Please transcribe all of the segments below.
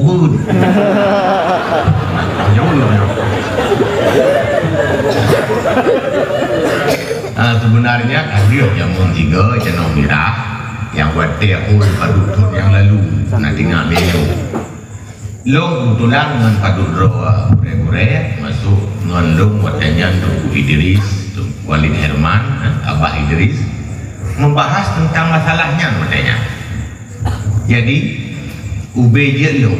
pun. Sebenarnya hadir yang tiga channel merah yang buat aku padut yang lalu nanti ngambil long kebetulan dengan padut roh gure-gure masuk ngandung watanya untuk Idris, untuk Walid Herman, Abah Idris membahas tentang masalahnya katanya. Jadi UBJ lo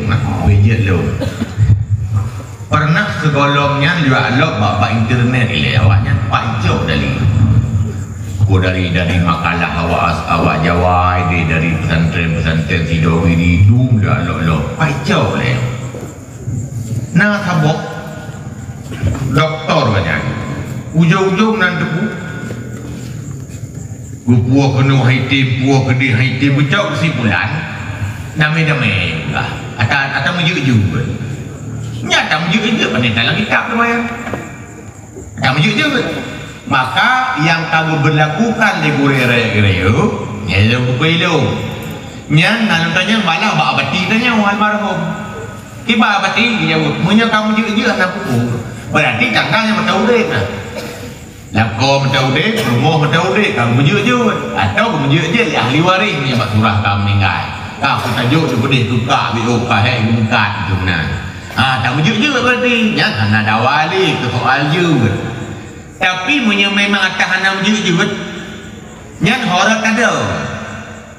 pernah segolongnya juga lo bapak internet ini awaknya Pak Ijo dari makalah awak Jawa ini dari pesantren Sidowi di Dum dah lo Pak Ijo le nah sabok doktor banyak ujung-ujung nanti gua kena haitim gua kena haitim becok kesimpulan damai-damai lah atau menjuk-juk nyata menjuk-juk pandai dalam kitab tu bayang tak menjuk-juk maka yang kagak berlakukan di gure-gure ya buku ilmu yang nak tanya malah bak abati tanya almarhum tiba abati dia punya kamu menjuk-juk anak buku berarti tanggalnya mata udik lah lakon mata udik rumah mata udik kamu menjuk-juk atau menjuk-juk ahli waris punya bak surah kamu meninggal aku tajuk tu boleh tukar BO kahek bukan tu benar. Tak wujud juga berarti. Jangan ada wali ke soal juga. Tapi memang atas hana wujud juga. Yang horor tak ada.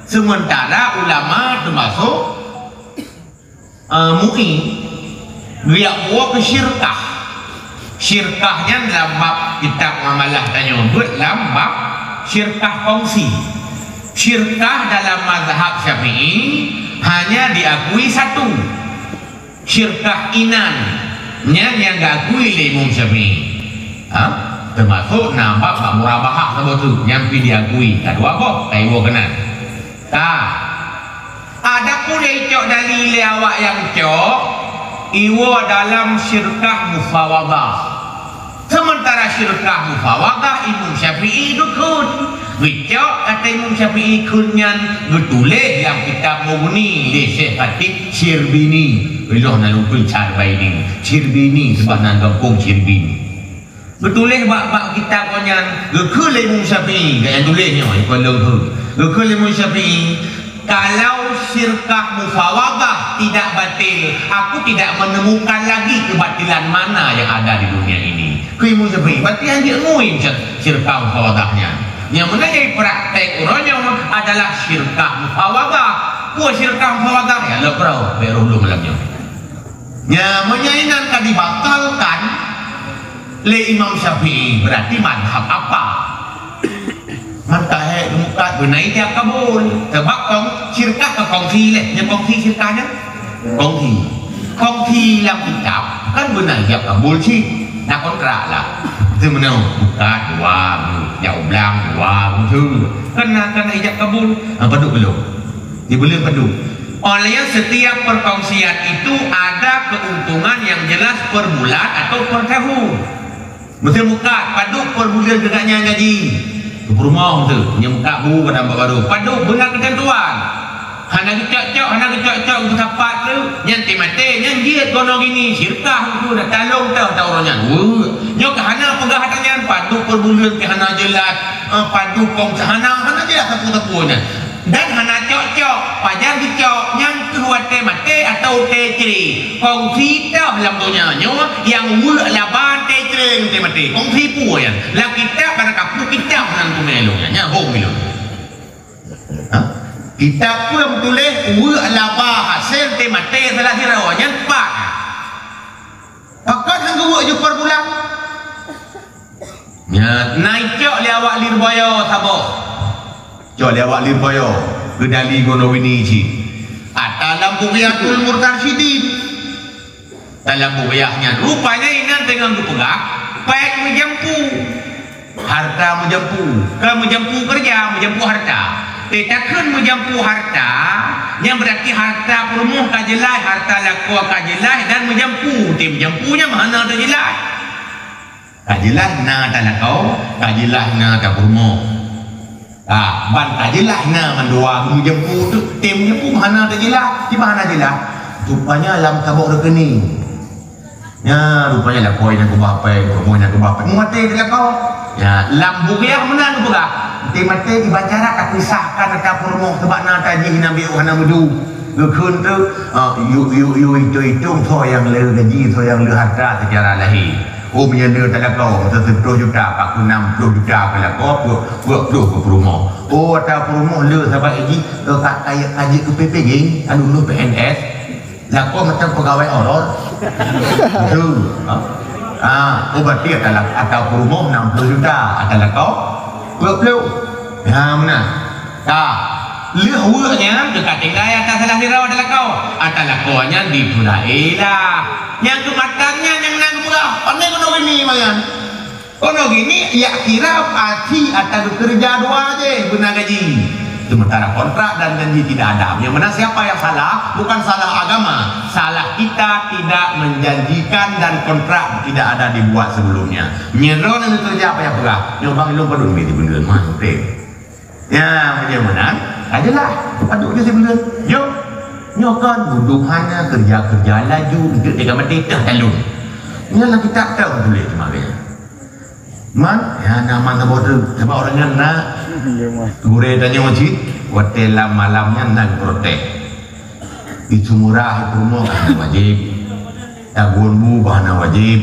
Sementara ulama termasuk MUI dia buat ke syirkah. Syirkahnya dalam bab kitab Muamalah tanya buat dalam bab syirkah kongsi. Syirkah dalam mazhab Syafi'i hanya diakui satu, syirkah inan yang diakui oleh Imam Syafi'i, termasuk nampak bab murabahah sebab tu yang diakui. Tak dua apa, kayu kenan. Tak. Ada pun icok dalil awak yang cok, iwa dalam syirkah mufawadah. Sementara syirkah mufawadah Imam Syafi'i dukun. Wicok kata Imam Syafi'i kunyan getulis yang kitab Mughni di Syekh Khatib Syirbini. Ilah nak lupa Carbaini Syirbini sebab nak kampung Syirbini. Getulis bab kitab kunyan gekul Imam Syafi'i yang tulisnya kalau gekul Imam Syafi'i kalau syirkah mufawadah tidak batil, aku tidak menemukan lagi kebatilan mana yang ada di dunia ini. Ke Imam Syafi'i berarti yang dia nguin syirkah mufawadahnya. Yang mana jadi praktek orangnya adalah syirkah mufawadah. Kuah syirkah mufawadah ya lo perau baru belum malamnya. Ya menyainan kan dibatalkan oleh Imam Syafi'i berarti madhab apa? Mantah muka benai tiap kabul. Sebab syirkah ke kongsi leh. Yang kongsi syirkahnya kongsi dalam kitab kan benai tiap kabul sih. Nak kontrak lah. Itu mana buka dua jauh belang dua betul kena ijab kabul paduk belum dia belum paduk oleh setiap perkongsian itu ada keuntungan yang jelas per bulan atau per tahun mesti buka paduk per bulan dekatnya gaji ke rumah tu yang buka bu pada baru paduk benar ketentuan hana kecok-cok untuk dapat tu yang timate yang dia kono gini syirkah tu dah talong tahu orangnya nyok hana pegah tanya padu per bulan ke hana jelas padu kong hana jelas tepu-tepunya dan hana cok-cok pajang dicok yang keluar temate atau tecri kongsi dah dalam dunia yang mula laban tecri temate kongsi pu ya la kita pada kapu kita nang tumelongnya nya ho milon kitab pun yang tulis laba hasil temate salah hirawanya pak pakat hang gua je per bulan ya naik cok li awak lirboyo sabo cok li awak lirboyo gedali gono wini ci dalam bubiyatul murtarsyidin dalam bubiyahnya rupanya ini dengan dipegak baik menjampu harta menjampu kerja menjampu harta takkan menjampu harta yang berarti harta perumuh kajelah harta laku kajelah dan menjampu menjampunya mana tu jelas kajelah na tak lakau kajelah na tak perumuh ban kajelah na mandua menjampu tu menjampu mana tu jelas di mana jelas rupanya lam tabok rekening. Ya, rupanya lah koin yang ku bapai, koin yang ku bapai. Mati dia kau. Ya, lam bugiah mana tu buka? Mati dibacara kat kisahkan kat purmo sebab na taji nabi hana mudu. Gekun tu you itu so yang le gaji so yang le harta secara lahir. Oh punya le tak kau 10 juta, 60 juta kalau kau buat ke purmo. Oh atau purmo le sebab gaji kat kaji ke PP geng, anu lu PNS. Lah kau macam pegawai horor. Betul. Oh berarti atau purmo 60 juta atau kau buat. Ya mana? Lehurnya dekat tinggai atas salah dirau adalah kau adalah kaunya ditulai lah yang kematannya yang nang murah pandai kono gini mayan kono gini ya kira pasti atas kerja dua aja guna gaji sementara kontrak dan janji tidak ada yang mana siapa yang salah bukan salah agama salah kita tidak menjanjikan dan kontrak tidak ada dibuat sebelumnya nyerah dan kerja apa yang berah nyobang lu padun di bener mah ya macam adalah aduk dia sebelah jom nyokan buduhannya kerja laju untuk tiga mati dah talun inilah kita tahu boleh cuma dia man ya nama bodoh sebab orangnya nak gure tanya wajib hotel malamnya nak protek itu murah itu rumah kan wajib tagun bu bahana wajib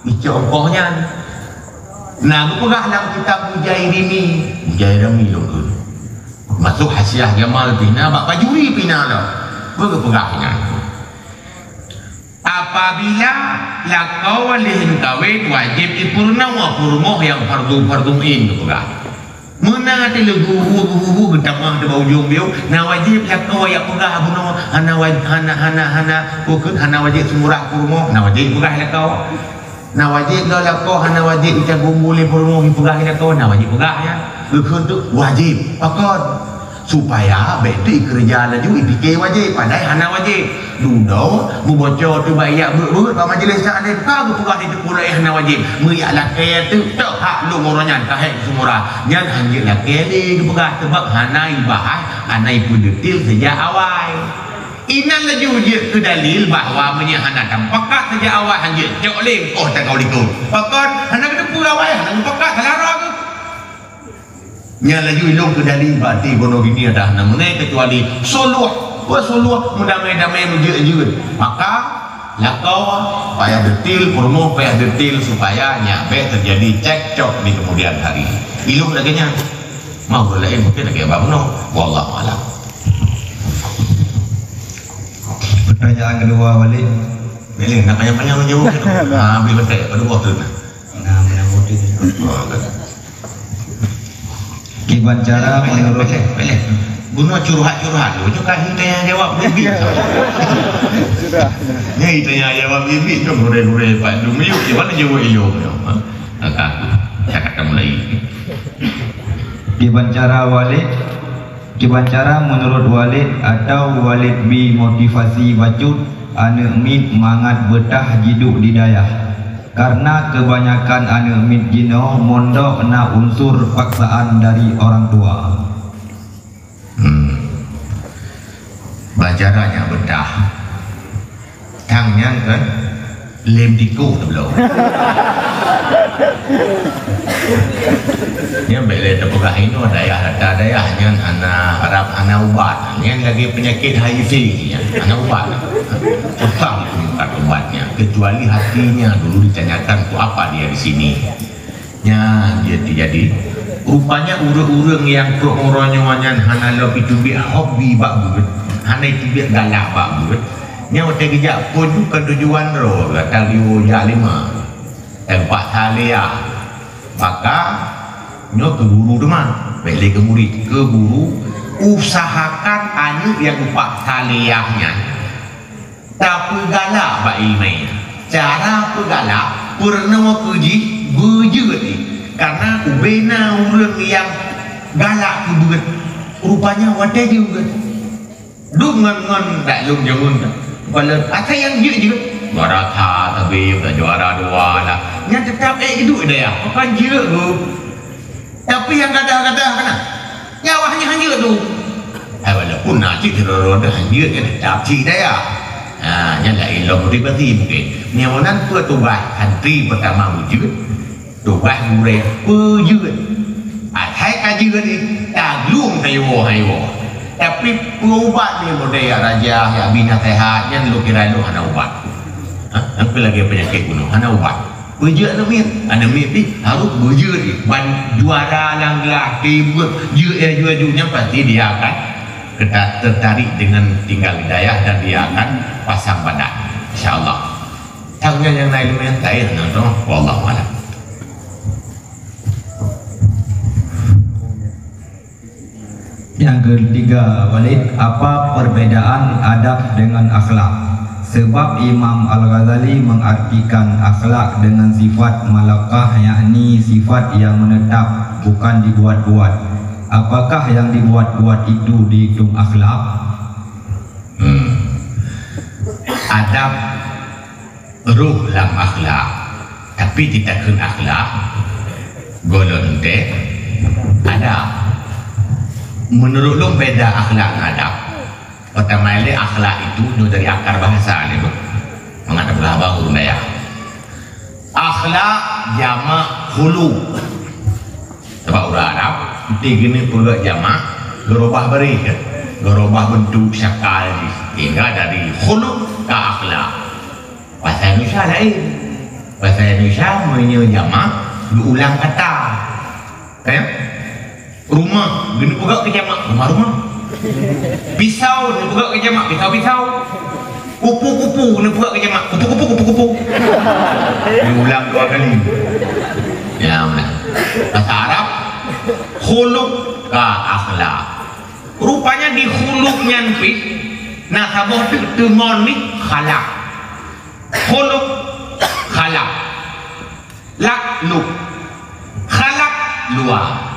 itu ongkohnya nah pegah dalam kitab Mujairimi lho masuk hasiah Jamal Pina bak pajuri Pina dah pegah-pegahnya apabila lakau lihin kawin wajib dipurna wa purmoh yang fardu in pegah mana ada guru gedamah di bawah ujung biu na wajib lakau ya pegah buno hana pukut hana wajib semurah purmoh na wajib pegah lakau na wajib dah lakau hana wajib kita gumbuli purmoh pegah lakau na wajib pegah ya untuk wajib pakon supaya betul kerja laju fikir wajib padai hana wajib duduk bocor tu bayak berut pada majlis taklim ka pegah itu pula hana wajib meriak lakai tu tak hak lu moronyan kahek semua jangan hanya lakai ni pegah sebab hana ibahah hana ipu detil sejak awal inan laju je ke dalil bahawa menyahana tampakat sejak awal hanya cok ling oh tak kau likut pakon hana ke depu awal hana pakat salara ke nya laju ilung ke dalil berarti bono gini ada namanya kecuali suluh mudamai-damai mujud-jud maka lakau payah detil purmo payah detil supaya nyampe terjadi cekcok di kemudian hari ilung lagi nya mau lain mungkin lagi apa bono wallahu alam. Pertanyaan kedua balik Beli nak panjang-panjang menjawab tu. Ambil betul kedua tu. Nah, menambut itu. Gimana cara menurut Beli. Bunuh curhat-curhat tu juga hitanya jawab bibit. sudah. Nya hitanya jawab bibit tu gure-gure Pak Dumiu gimana jawab ilmu tu. Kakak cakap mulai. Gimana cara menurut Walid atau Walid B motivasi bacut anak mit mangat betah hidup di dayah karena kebanyakan anak mit jino mondok na unsur paksaan dari orang tua. Belajarannya betah tangnya kan lem diku tu belum nya bele tepegah ini dayah-dayahnya anak Arab anak ubat yang lagi penyakit HIV nya anak ubat susah ditemukan ubatnya kecuali hatinya dulu ditanyakan tu apa dia di sini nya dia jadi rupanya urang-urang yang pro-oronyoannya hana lo itu bi hobi bagus hana itu bi galak bagus nya waktu kejap pun bukan tujuan roh kata liu jalima tempat halia maka nyo ke guru teman balik ke murid ke guru usahakan anak yang upah haliahnya tapi galak pak imai cara pegalak purna puji bujut karena ubena urang yang galak kubut rupanya wadah juga dungan-ngan tak lung jangun kalau ada yang juga Barata tapi dah juara dua lah. Yang tetap itu dia ya. Bukan je tu. Tapi yang kata-kata kena. Nyawahnya hanya tu. Hai walau. pun nak cik roda hanya kan tak cik dah yang lain lo beribadi mungkin nyawanan tu tubah country pertama wujud tubah murah pejut hai kaji ni tak lung hayo tapi perubat ni budaya raja yang bina sehat yang lu kira lu hana ubat apa lagi penyakit gunung hana ubat pejut ada mimpi harus bejut ban juara langlah tibut juanya pasti dia akan kita tertarik dengan tinggal hidayah dan dia akan pasang badan insyaallah. Tangga yang lain lumayan lain nonton wallahu a'lam. Yang ketiga, Walid, apa perbedaan adab dengan akhlak? Sebab Imam Al-Ghazali mengartikan akhlak dengan sifat malakah, yakni sifat yang menetap, bukan dibuat-buat. Apakah yang dibuat-buat itu dihitung akhlak? Adab ruh lam akhlak, tapi tidak kun akhlak golon de adab. Menurut lu beda akhlak dengan adab. Pertama ini akhlak itu dari akar bahasa ni, mengadap bahasa Uraya. Akhlak jamak khuluq. Sebab orang Arab tiga ni pula jamak gerobah beri ke gerobah bentuk syakal hingga dari khuluq ke akhlak. Bahasa Indonesia lain. Bahasa Indonesia menjamak berulang kata. Kan? Rumah gini pula ke jamak rumah-rumah. Pisau ni pula ke jamak pisau-pisau. Kupu-kupu ni pula ke jamak kupu-kupu. Diulang 2 kali. Ya benar. Bahasa Arab khuluq ka akhlak. Rupanya di khuluqnya ni nah sabah temon ni khalaq. Khuluq khalaq. Lakluk. Khalaq luar.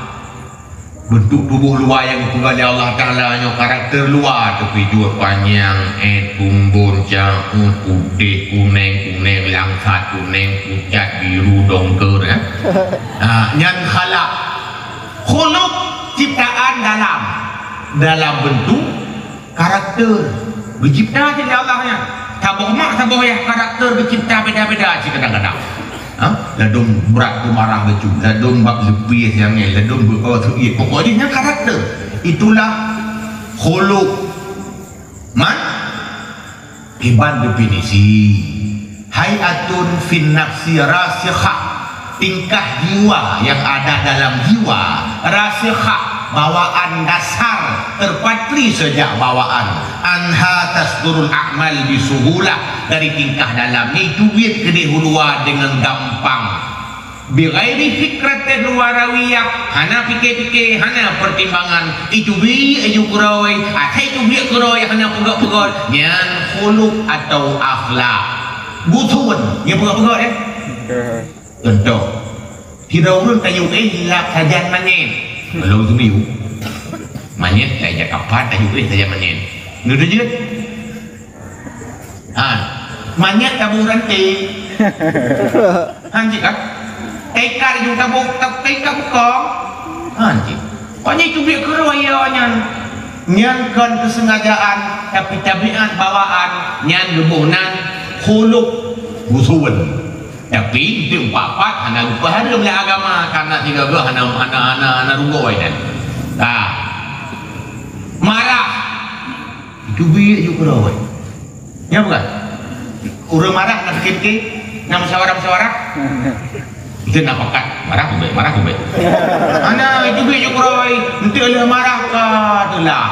Bentuk tubuh luar yang dipegang oleh Allah Ta'ala nya karakter luar tapi jua panjang tumbun jauh putih kuning langsat kuning pucat biru dongker yang khalaq khuluq ciptaan dalam bentuk karakter bercipta oleh Allah nya tabuh mak tabuh ya karakter bercipta beda-beda sih kadang-kadang ladung berat tu marah becu ladung bak lebih yang ni ladung berkau tu pokoknya karakter itulah khuluq man iban definisi hayatun fin nafsi rasikhah tingkah jiwa yang ada dalam jiwa rasikhah bawaan dasar terpatri sejak bawaan anha tasdurul a'mal bisuhulah dari tingkah dalam ni duit kedih luar dengan gampang bighairi fikratin warawiyah hana fikir-fikir hana pertimbangan itu bi ayu kuroi atai itu bi kuroi hana pegat-pegat yang khuluq atau akhlak butuan yang pegat-pegat contoh tidak urun kayu lap sajan manin kalau tu miu manyet saya kapan tajuk saya manyet ngedu je manyet tabu rantai hanji kan tekar ju tabu tekar bukong hanji pokoknya itu biar keroyanya nyan kan kesengajaan tapi tabiat bawaan nyan lebunan khuluq busuan tapi itu 4 hana lupa hari oleh agama karena 3 hana rugoi dan marah itu biar juga rugoi ya bukan orang marah nak fikir nak musyawarah itu nak pakat marah kubek hana itu biar juga rugoi nanti oleh marah ke itulah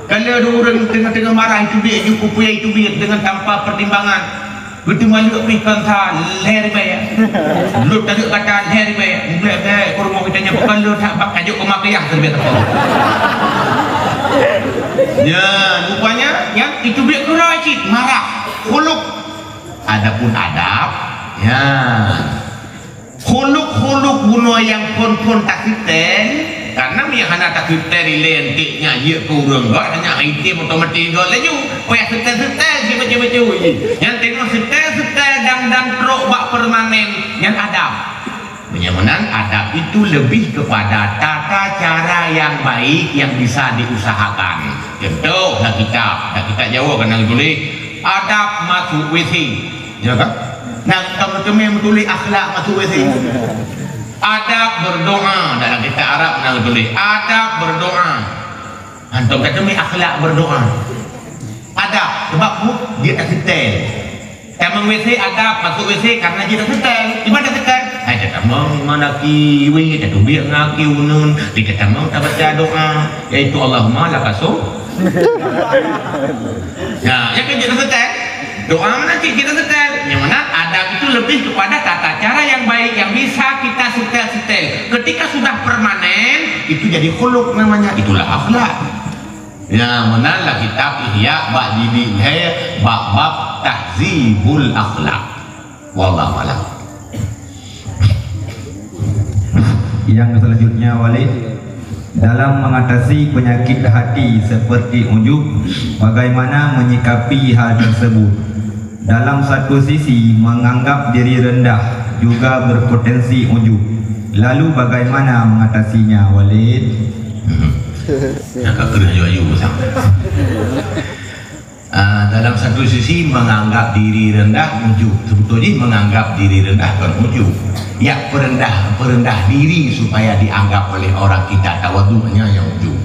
kalau ada orang tengah-tengah marah itu biar juga punya itu biar dengan tanpa pertimbangan betul malu pikan ta leher bayar lu tadi kata leher bayar mulai kurang kita nya bukan lu tak pakai juk kemakiyah terbiar apa ya rupanya yang itu biar kerajit marah khuluq adapun adab ya khuluq guna yang pun tak kiten karena dia hanya tak kiten lentiknya dia kurang gak hanya item otomatis gak laju payah setel si macam-macam yang tengok setel dan truk bak permanen yang adab menyamanan adab itu lebih kepada tata cara yang baik yang bisa diusahakan Contoh nak kita jawab kan tulis adab masuk WC. Ya kan? Nak kamu tulis akhlak masuk WC. Adab berdoa dalam kita Arab nak tulis adab berdoa. Antum kata akhlak berdoa. Adab sebab dia tak setel. Kamu WC adab masuk WC karena dia tak setel. Di mana setel? Ada kamu mana kiwi, ada biar ngaki unun, dikata kamu tak baca doa, yaitu Allahumma lakaso. Nah, yang kita setel, doa mana kita setel? Yang mana adab itu lebih kepada tata cara yang baik yang bisa kita setel. Ketika sudah permanen, itu jadi khuluq namanya, itulah akhlak. Ya, mana lah kitab Ihya Ba'didi bab tahzibul akhlak. Wallahu a'lam. Yang selanjutnya Walid, dalam mengatasi penyakit hati seperti ujub, bagaimana menyikapi hal tersebut? Dalam satu sisi menganggap diri rendah juga berpotensi ujub. Lalu bagaimana mengatasinya Walid? Agak kena ayu dalam satu sisi menganggap diri rendah ujub, sebetulnya menganggap diri rendah bukan ujub. Ya perendah diri supaya dianggap oleh orang kita tawadhu'nya yang ujub.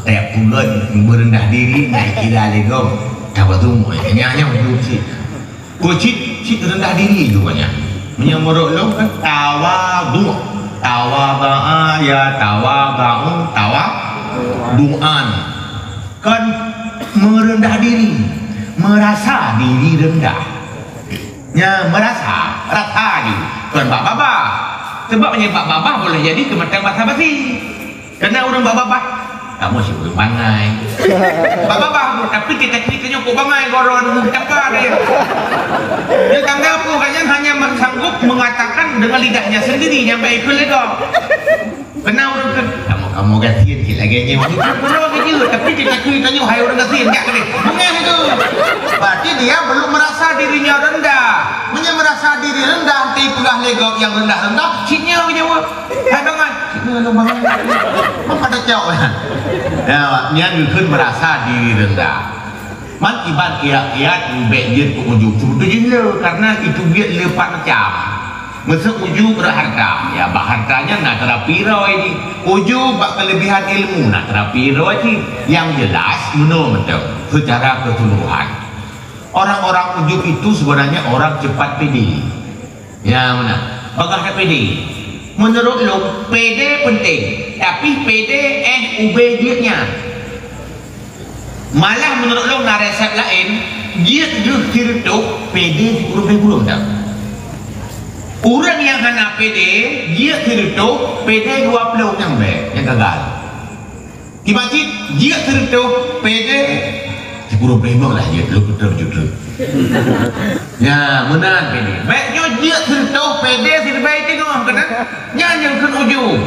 Kayak pula berendah diri naik kira legom tawadhu'nya yang ujub sih. Cik rendah diri juga nya. Menyamuruk lo kan tawadhu'. Tawadha'a ya tawadha'u tawadhu'an. Kan merendah diri, merasa diri rendah. Ya, rasa diri. Bukan bak babah. Sebab bak babah boleh jadi kematang bahasa basi. Karena orang bak babah, kamu sih boleh bangai. Bak babah, tapi kita nyokok bangai goron cakap dia. Dia tanggap aku hanya sanggup mengatakan dengan lidahnya sendiri yang baik ke lidah. Kena orang kan kamu kasihan sikit lagi nya. Orang kecil tapi kita tanya hai orang kasihan enggak kali. Bukan itu. Berarti dia belum merasa dirinya rendah. Merasa diri rendah nanti pegah legok yang rendah-rendah ciknya jawab. Hai bangan. Ciknya bangan. Apa ada jawab kan? Ya, yangขึ้นmerasa diri rendah. Man iban kiat bejit ujub sebetulnya karena itu dia lepat macam. Masa ujub berharta, ya hartanya nak terapiro ini. Ujub bak kelebihan ilmu nak terapiro ini. Yang jelas menurut secara keseluruhan. Orang-orang ujub itu sebenarnya orang cepat pede. Ya mana? Bagah pede. Menurut lo pede penting, tapi pede ubednya. Malah menurut lo nak resep lain, dia tu pede belum tak. Orang yang kena pede, dia tu pede 20 yang baik, yang gagal. Di masjid, dia tu pede 10 memang lah dia lu betul-betul. Ya, menang pede. Baiknya dia sentuh pede sebaik tengok kena. Yang kan ujung.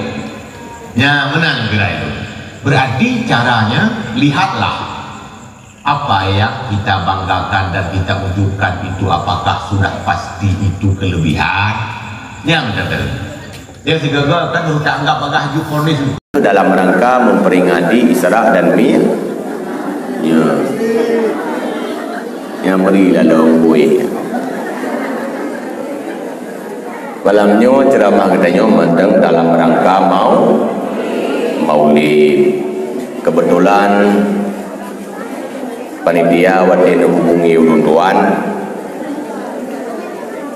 Ya, menang kira itu. Berarti caranya lihatlah apa yang kita banggakan dan kita ujungkan itu apakah sudah pasti itu kelebihan. Yang betul. Dia segagal kan harus anggap bagah jukonis dalam rangka memperingati Isra dan Mi'raj. Ya. Yang beri dalam buih. Malamnya ceramah katanya mandang dalam rangka Maulid. Kebetulan panitia wadin hubungi ulun tuan.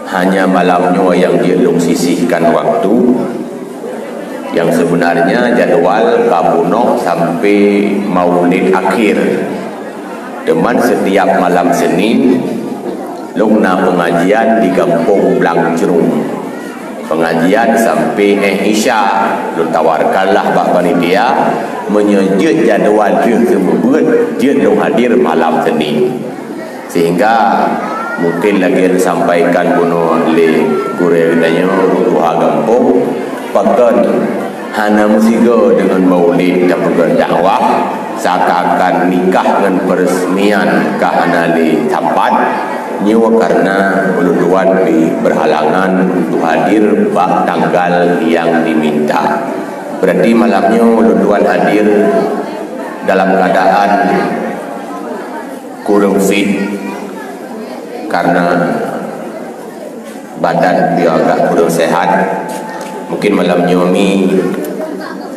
Hanya malamnya yang dielung sisihkan waktu. Yang sebenarnya jadwal kabunoh sampai Maulid akhir. Teman setiap malam Senin lungna pengajian di Kampung Blangjerung. Pengajian sampai Isya. Lu tawarkanlah Pak Panitia menyejut jadwal dia sebut dia lu hadir malam Senin. Sehingga mungkin lagi disampaikan bunuh oleh guru danya Ruha Kampung pakan hana musiga dengan Maulid dan program dakwah seakan-akan nikah dengan peresmian kahana di tempat nyewa karena ulun berhalangan untuk hadir bak tanggal yang diminta. Berarti malamnya ulun hadir dalam keadaan kurang fit karena badan dia agak kurang sehat. Mungkin malam nyomi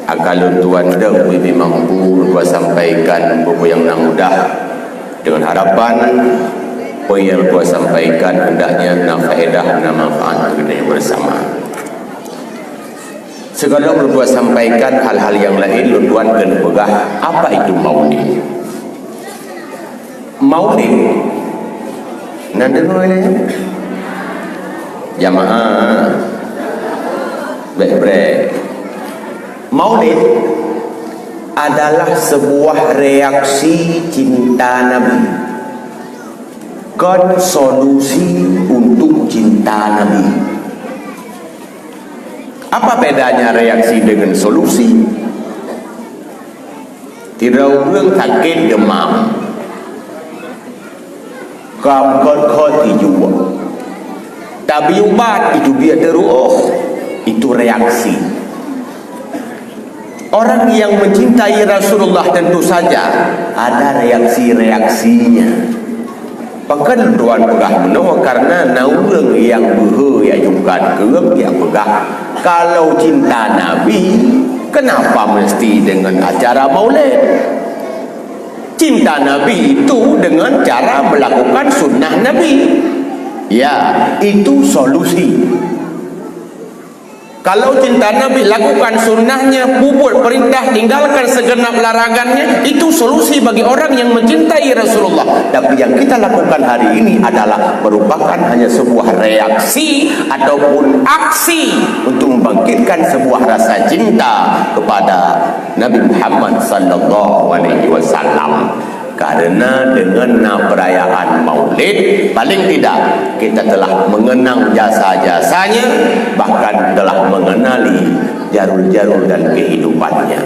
akalun tuan dah bibi mampu gua sampaikan buku yang mudah dengan harapan poin yang gua sampaikan hendaknya na faedah na manfaat kita bersama. Segala gua sampaikan hal-hal yang lain lu tuan kena pegah apa itu maulid. Maulid nanda boleh jamaah baik-baik. Maulid adalah sebuah reaksi cinta Nabi, kan solusi untuk cinta Nabi. Apa bedanya reaksi dengan solusi? Tidak orang sakit demam, kau juga. Tapi ubat itu dia terus, itu reaksi. Orang yang mencintai Rasulullah tentu saja ada reaksi-reaksinya. Bahkan tuan pegah menolak karena naurang yang behe ya juga kerem ya pegah. Kalau cinta Nabi, kenapa mesti dengan acara maulid? Cinta Nabi itu dengan cara melakukan sunnah Nabi. Ya, itu solusi. Kalau cinta Nabi, lakukan sunnahnya, puput perintah, tinggalkan segenap larangannya, itu solusi bagi orang yang mencintai Rasulullah. Tapi yang kita lakukan hari ini adalah merupakan hanya sebuah reaksi ataupun aksi untuk membangkitkan sebuah rasa cinta kepada Nabi Muhammad sallallahu alaihi wasallam. Karena dengan perayaan maulid, paling tidak kita telah mengenang jasa-jasanya, bahkan telah mengenali jarul-jarul dan kehidupannya.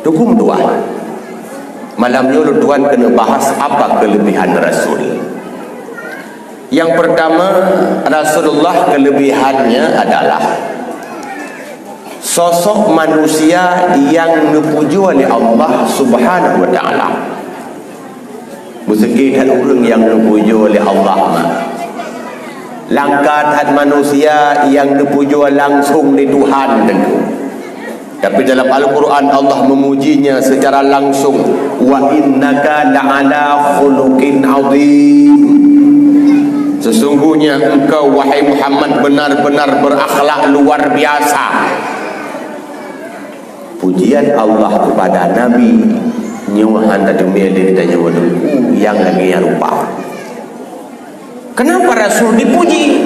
Dukung tuan, malam ini tuan kena bahas apa kelebihan Rasul. Yang pertama, Rasulullah kelebihannya adalah sosok manusia yang dipuji oleh Allah Subhanahu wa taala. Meski ada orang yang dipuji oleh Allah, langkat had manusia yang dipuji langsung di Tuhan tentu. Tapi dalam Al-Quran Allah memujinya secara langsung. Wa innaka la'ala khuluqin azim. Sesungguhnya engkau wahai Muhammad benar-benar berakhlak luar biasa. Pujian Allah kepada Nabi nyawa anda dunia diri dan nyawa yang lagi yang rupa. Kenapa Rasul dipuji?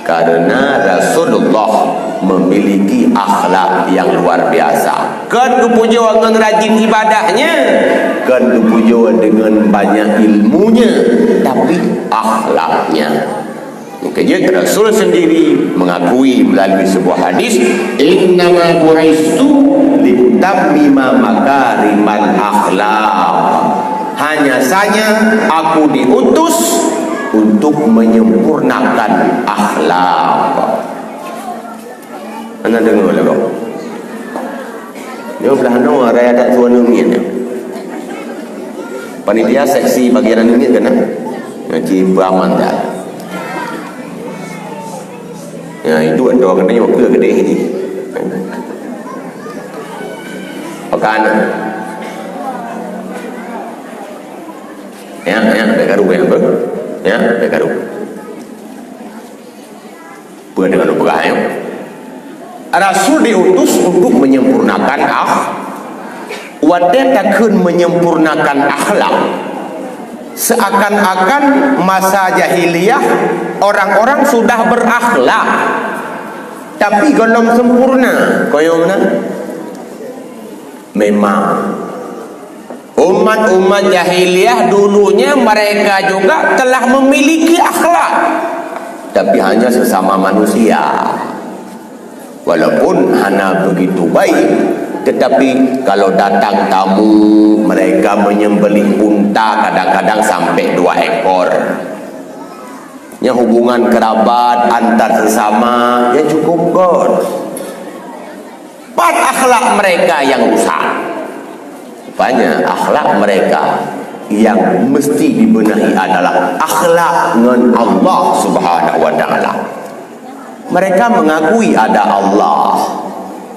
Karena Rasulullah memiliki akhlak yang luar biasa. Kan dipuji dengan rajin ibadahnya, kan dipuji dengan banyak ilmunya, tapi akhlaknya. Makanya Rasul sendiri mengakui melalui sebuah hadis, innama bu'istu litammima makarimal akhlaq. Hanya saja aku diutus untuk menyempurnakan akhlak. Anda dengar lah kau. Dia belah no raya tak tuan ni ni. Panitia seksi bagian ini kan? Ngaji beraman dah. Ya itu ada orang kena waktu gede ni. Pakan. Ya, dekat rumah apa? Ya, dekat rumah. Bukan dengan rumah ayam. Rasul diutus untuk menyempurnakan wadah takkan menyempurnakan akhlak. Seakan-akan masa jahiliyah orang-orang sudah berakhlak tapi belum sempurna. Koyo mana? Memang umat-umat jahiliyah dulunya mereka juga telah memiliki akhlak, tapi hanya sesama manusia. Walaupun hanya begitu baik, tetapi kalau datang tamu mereka menyembelih unta kadang-kadang sampai 2 ekor. Ya, hubungan kerabat antar sesama ya cukup god. Akhlak mereka yang rusak. Rupanya akhlak mereka yang mesti dibenahi adalah akhlak dengan Allah Subhanahu wa taala. Mereka mengakui ada Allah.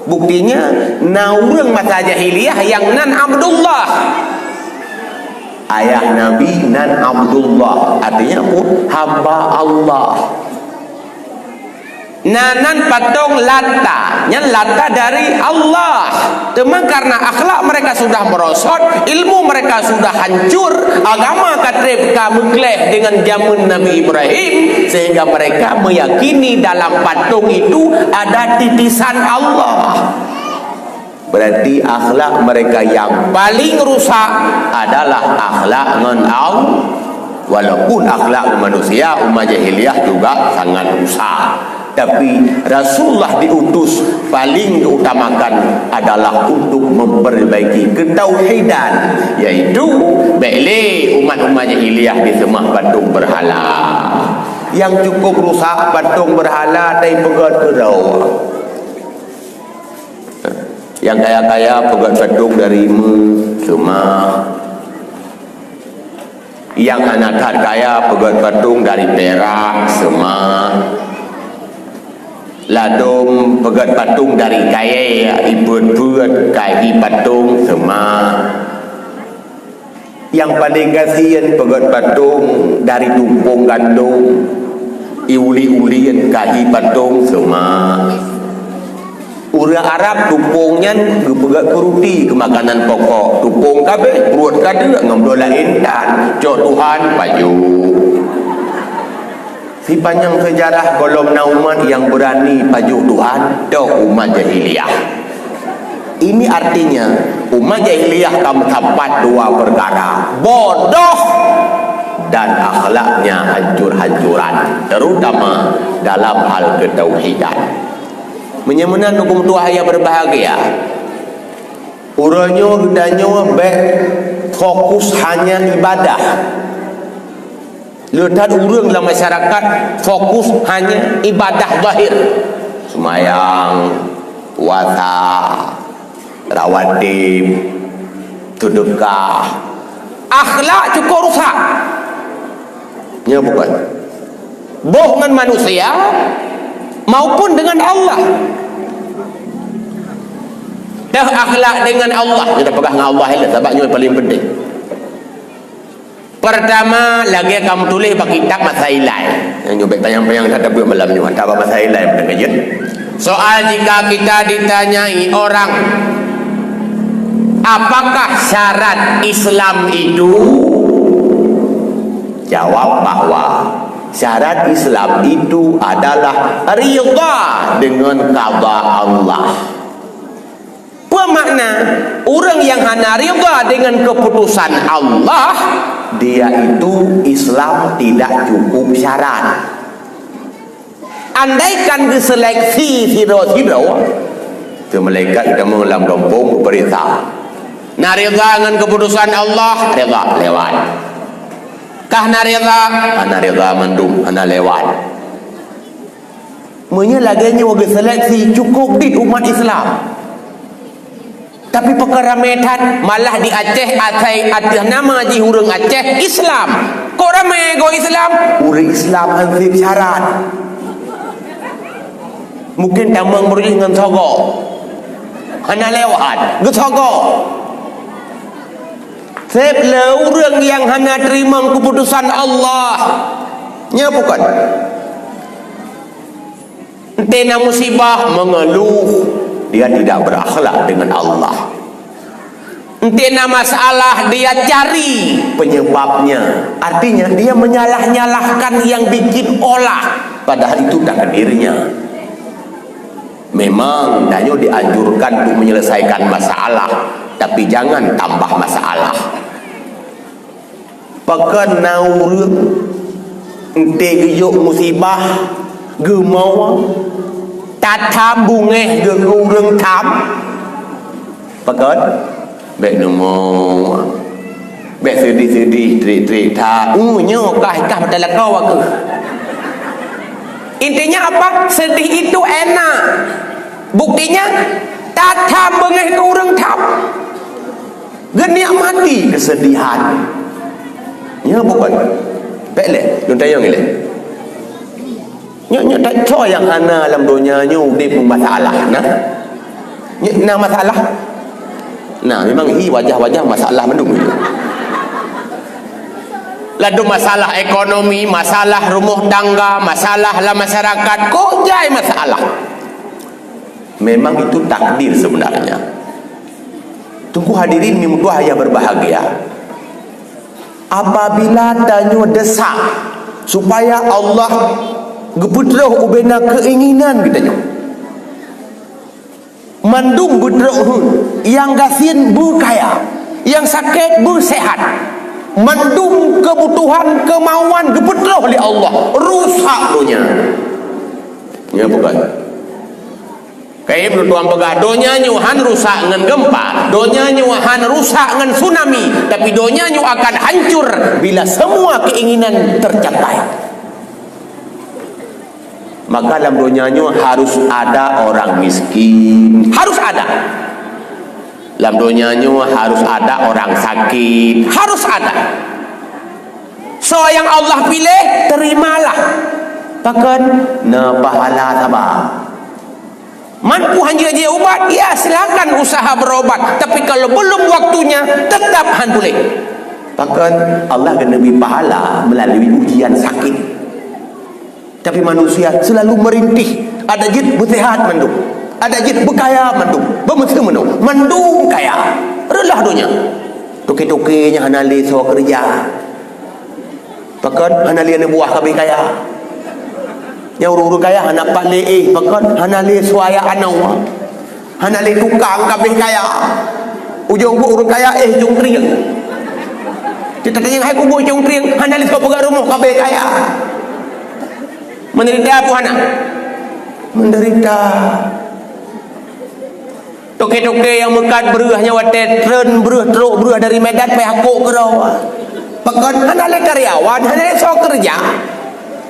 Buktinya naurang masa jahiliyah yang nan Abdullah. Ayah Nabi nan Abdullah, artinya hamba Allah. Nanan patung Lata, yang Lata dari Allah. Cuma karena akhlak mereka sudah merosot, ilmu mereka sudah hancur, agama mereka mengkleh dengan zaman Nabi Ibrahim, sehingga mereka meyakini dalam patung itu ada titisan Allah. Berarti akhlak mereka yang paling rusak adalah akhlak dengan Allah. Walaupun akhlak manusia umat jahiliyah juga sangat rusak, tapi Rasulullah diutus paling diutamakan adalah untuk memperbaiki ketauhidan, yaitu beli umat-umat jahiliyah disembah patung berhala. Yang cukup rusak patung berhala dari pegat kerau. Yang kaya-kaya pegat patung dari semua. Yang anak kaya pegat patung dari perak semua. Ladung pegat patung dari kaya ibut-but kaki patung semua. Yang paling kasihan pegat patung dari tumpung gandum iuli-ulian kaki patung semua. Orang Arab tumpungnya pegat keruti ke makanan pokok. Tumpung kabeh perut kada ngamdola intan cok Tuhan baju. Si panjang sejarah golom umat yang berani paju Tuhan dok umat jahiliyah. Ini artinya umat jahiliyah kamu tempat dua perkara, bodoh dan akhlaknya hancur-hancuran, terutama dalam hal ketauhidan. Menyemenan hukum Tuhan yang berbahagia. Uranya gedanya baik fokus hanya ibadah. Lihat urang dalam masyarakat fokus hanya ibadah zahir, semayang, puasa, rawatib, sedekah. Akhlak cukup rusak. Ya bukan. Boh dengan manusia maupun dengan Allah. Dah akhlak dengan Allah, kita pegang dengan Allah ini sebabnya yang paling penting. Pertama lagi kamu tulis pakai kitab Masailai. Yang nyobek tanya-tanya tak ada malam ni, tak apa Masailai pada kajian. Soal jika kita ditanyai orang, apakah syarat Islam itu? Jawab bahwa syarat Islam itu adalah ridha dengan qada Allah. Apa makna? Orang yang hanya ridha dengan keputusan Allah, dia itu Islam tidak cukup syarat. Andaikan diseleksi siro-siro, itu malaikat kita mengelam lompong berperintah. Nah ridha dengan keputusan Allah, ridha lewat. Kahna ridha, ana ridha mandum, ana lewat. Menya laganya wagi seleksi cukup di umat Islam. Tapi perkara medan malah di Aceh atas nama ji hurung Aceh Islam. Kok ramai go Islam? Hurung Islam hansip syarat. Mungkin tamang berjih dengan sogok. Ana lewat, ke sogok. Sebab orang yang hanya terima keputusan Allah, nya bukan. Tena musibah mengeluh, dia tidak berakhlak dengan Allah. Tena masalah dia cari penyebabnya, artinya dia menyalah-nyalahkan yang bikin olah, padahal itu tak dirinya. Memang hanya dianjurkan untuk menyelesaikan masalah, tapi jangan tambah masalah. Pakan naurung ente geyok musibah gemau tak tham bungeh ge urang tham pakan bek nemo bek sedih-sedih trik-trik tha nyo kah dalam kau aku. Intinya apa? Sedih itu enak. Buktinya tak tham bungeh ge urang tham. Genikmati kesedihan. Ya bukan. Baiklah, dun tayang ni. Nya tak coy yang ana dalam dunia nyu dia pun masalah nah. Nya masalah. Nah, memang hi wajah-wajah masalah mendung itu. Lalu masalah ekonomi, masalah rumah tangga, masalah lah masyarakat, kok jai masalah. Memang itu takdir sebenarnya. Tunggu hadirin mimudua yang berbahagia. Apabila tanyo desak supaya Allah gepudrah ubena keinginan kita nyo. Mandung budrah yang gasin berkaya, yang sakit bersehat. Mandung kebutuhan kemauan gepudrah oleh Allah, rusak dunia. Ya bukan. Kayak bertuang pegah donya nyuhan rusak ngan gempa, donya nyuhan rusak ngan tsunami, tapi donya nyu akan hancur bila semua keinginan tercapai. Maka dalam donya nyu harus ada orang miskin, harus ada. Dalam donya nyu harus ada orang sakit, harus ada. So yang Allah pilih terimalah. Bahkan na pahala sabar. Mampu hanya dia ubat, ya silakan usaha berobat. Tapi kalau belum waktunya, tetap han boleh. Bahkan Allah akan lebih pahala melalui ujian sakit. Tapi manusia selalu merintih. Ada jid bersehat mendung, ada jid berkaya mendung, bermesra mendung, mendung kaya. Relah dunia. Toke-tokenya hanali so kerja. Bahkan hanali ni buah kabeh kaya. Yang urung-urung kaya anak palik bahkan hanali suaya anau hanali tukang kabeh kaya ujung urung kaya jung triang kita tanya hai kubur jung triang hanali kau pegang rumah kabeh kaya menderita apa anak menderita toke-toke yang mekat berahnya watet tren berah teruk berah dari Medan payah hakuk ke rawa bahkan hanali karyawan hanali so kerja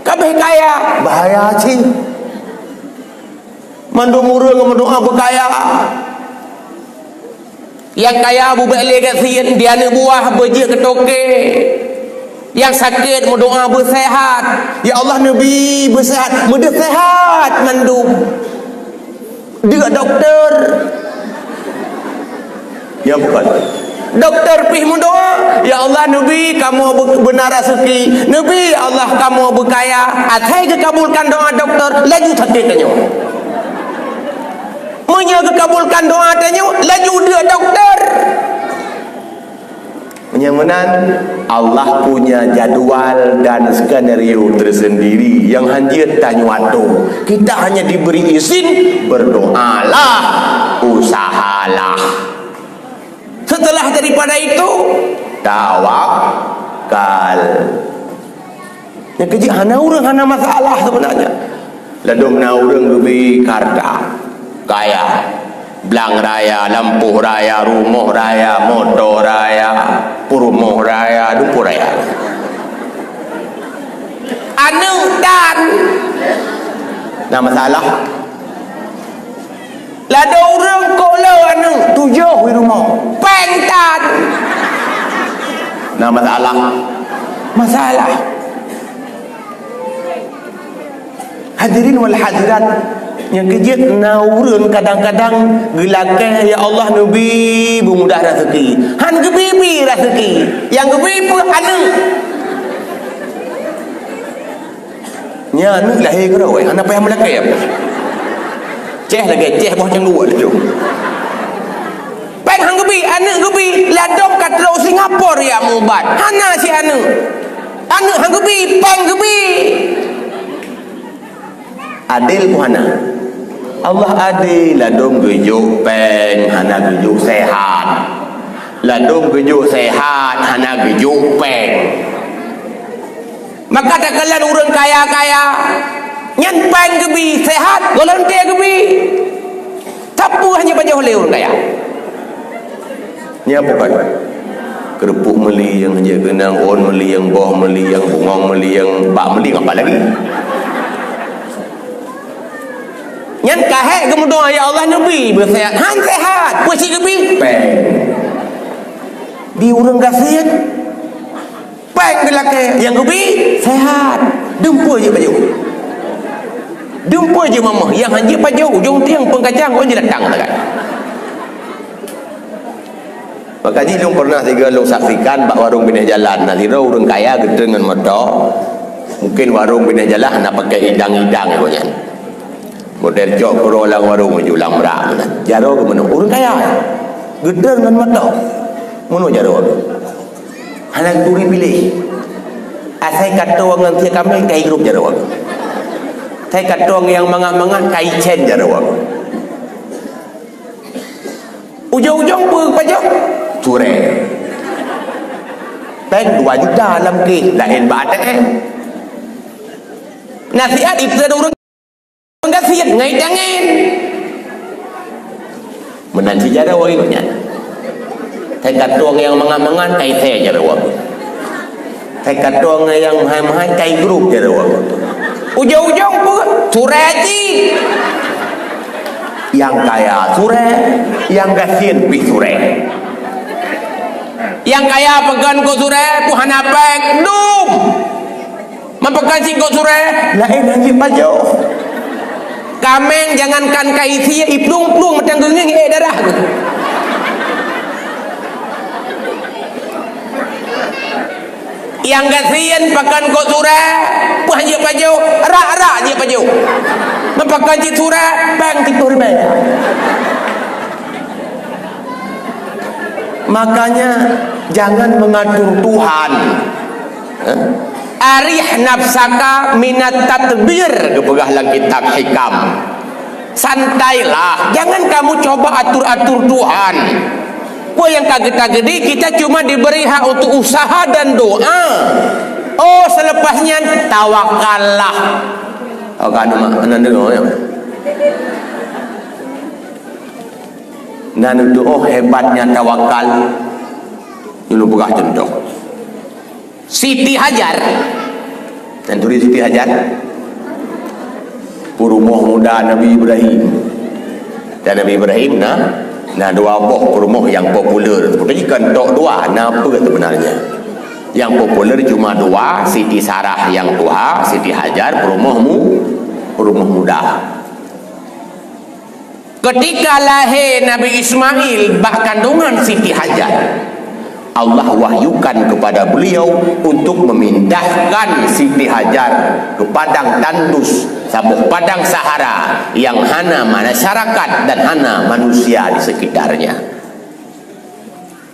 kabeh kaya bahaya cing mandu murung mendoa berkaya yang kaya abu balik kat sien dia ni buah beje ketoke yang sakit mendoa bersehat ya Allah Nabi bersehat mudah sehat mandu dia doktor ya bukan doktor pih mendoa ya Allah Nabi kamu benar rezeki Nabi Allah kamu berkaya atai kekabulkan doa doktor laju sakit tanya punya kekabulkan doa tanya laju dia doktor menyamanan Allah punya jadual dan skenario tersendiri yang hanya tanya waktu kita hanya diberi izin berdoalah usahalah. Setelah daripada itu tawakal. Yang kecil hana urang hana masalah sebenarnya. Ladum na urang lebih karta kaya belang raya, lampu raya, rumah raya, motor raya, purmoh raya, dupu raya. Anu dan nah masalah. Lada orang kola anu tujuh di rumah pengtan nah masalah hadirin wal hadirat yang kejit naurun kadang-kadang gelakeh ya Allah Nabi bermudah rezeki han gebibi rezeki yang gebibi anu nya anu lahir ke rawai ana payah melakeh apa ceh lagi ceh boh cang dua tu pen hang gebi anak gebi ladop kat lo Singapura ya mubat hana si anak hang gebi pen gebi adil ku hana Allah adil ladom gejuk pen hana gejuk sehat ladom gejuk sehat hana gejuk pen maka tak kalan urang kaya-kaya nyan pen gebi sehat golonte gebi tapu hanya banyak oleh orang kaya ni apa kan kerupuk meli yang hanya genang on meli yang boh meli yang bungong meli yang bak meli apa lagi nyan kahek kemudian ya Allah Nabi bersehat han sehat puisi gebi pen Di urang gasian. Peng belakang yang kebi sehat. Dempa je baju. Dempa je mama yang hanya baju ujung tiang pengkacang kau je datang tak. Maka ji lung pernah tiga lung saksikan bak warung pindah jalan nanti orang kaya gede dengan motor. Mungkin warung pindah jalan nak pakai hidang-hidang ya punya. Model jok orang warung julang merak mana. Jaro ke mana? Orang kaya. Gede dengan motor. Mana jaro? Anak turi pilih. Asai kata orang nanti kami kai grup jaro. Saya kata orang yang mangak-mangak kai cen jaro. Ujung-ujung pun pajak Ture Peng 2 juta dalam kes lain badan nasihat itu ada orang nasihat ngai jangan menanti jara woi banyak saya kata orang yang mangan-mangan kai saya jara woi saya kata orang yang mahal-mahal kai grup jara woi ujung-ujung pun Ture haji yang kaya Ture yang gasin pi Ture yang kaya pegan ko Ture puhan apek dum mempegan si ko Ture lain haji pajo kameng jangankan kaisi iplung-plung macam gengeng darah yang gasian pegan ko Ture puhan je pajo rak-rak je pajo mempegan si Ture bang tidur bayar. Makanya jangan mengatur Tuhan. Arih nafsaka minat tadbir kepegah dalam kitab hikam. Santailah, jangan kamu coba atur-atur Tuhan. Kau yang kaget-kaget kita cuma diberi hak untuk usaha dan doa. Oh, selepasnya tawakallah. Oh, kan anda dengar ya? Dan itu hebatnya tawakal. Ini bukan contoh. Siti Hajar. Dan tulis Siti Hajar. Perumoh muda Nabi Ibrahim. Dan Nabi Ibrahim nah dua buah perumoh yang popular. Sebenarnya kan dua. Kenapa sebenarnya? Yang popular cuma dua. Siti Sarah yang tua, Siti Hajar perumoh muda. Ketika lahir Nabi Ismail bah kandungan Siti Hajar, Allah wahyukan kepada beliau untuk memindahkan Siti Hajar ke padang tandus, sabuh padang Sahara yang hana masyarakat dan hana manusia di sekitarnya.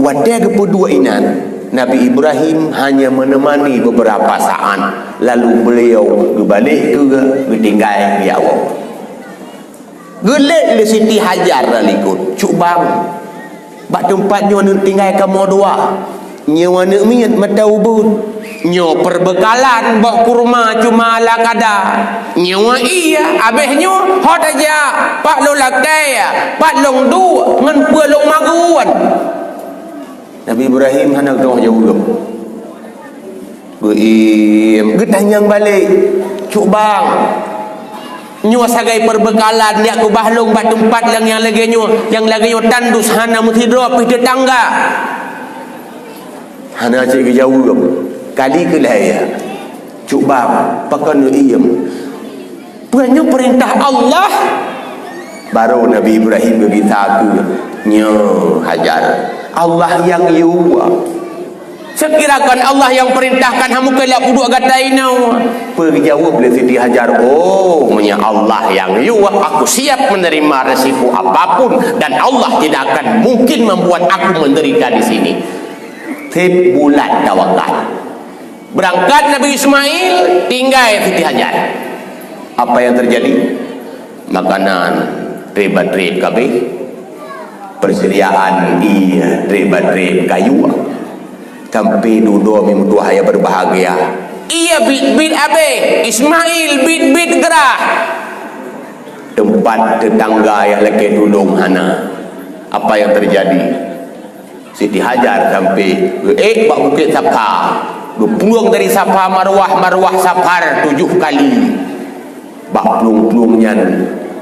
Wadah kedua inan Nabi Ibrahim hanya menemani beberapa saat, lalu beliau balik ke tinggal di awal. Gelek le Siti Hajar lalikut cuk bang bak tempatnya nak tinggal kamu dua nyawa nak miat mata ubun nyo perbekalan bak kurma cuma ala kada nyawa iya abehnya hot aja pak lo lakai pak long du ngan pelong maguan Nabi Ibrahim hendak doh jauh beim gedanyang balik cuk bang nyo sagai perbekalan dia ku bahlung bat tempat yang lagi nyo tandus hana mutidro pi tetangga hana cik jauh kali ke laya cuk bang pakan iem punya perintah Allah baru Nabi Ibrahim berita ke nyo Hajar Allah yang yuwa sekirakan Allah yang perintahkan hamu kelak puduk gatainau perjawab oleh Siti Hajar oh punya Allah yang yuwa aku siap menerima resiko apapun dan Allah tidak akan mungkin membuat aku menderita di sini. Tip bulan tawakal berangkat Nabi Ismail tinggal Siti Hajar. Apa yang terjadi? Makanan ribet-ribet kabeh persediaan ribet-ribet kayu sampai dua minggu haya berbahagia. Iya bit abe Ismail bit gerah tempat tetangga yang lagi dudung hana. Apa yang terjadi? Siti Hajar sampai bak bukit Sapa peluang dari Sapa marwah Sapar 7 kali bak pelung-pelungnya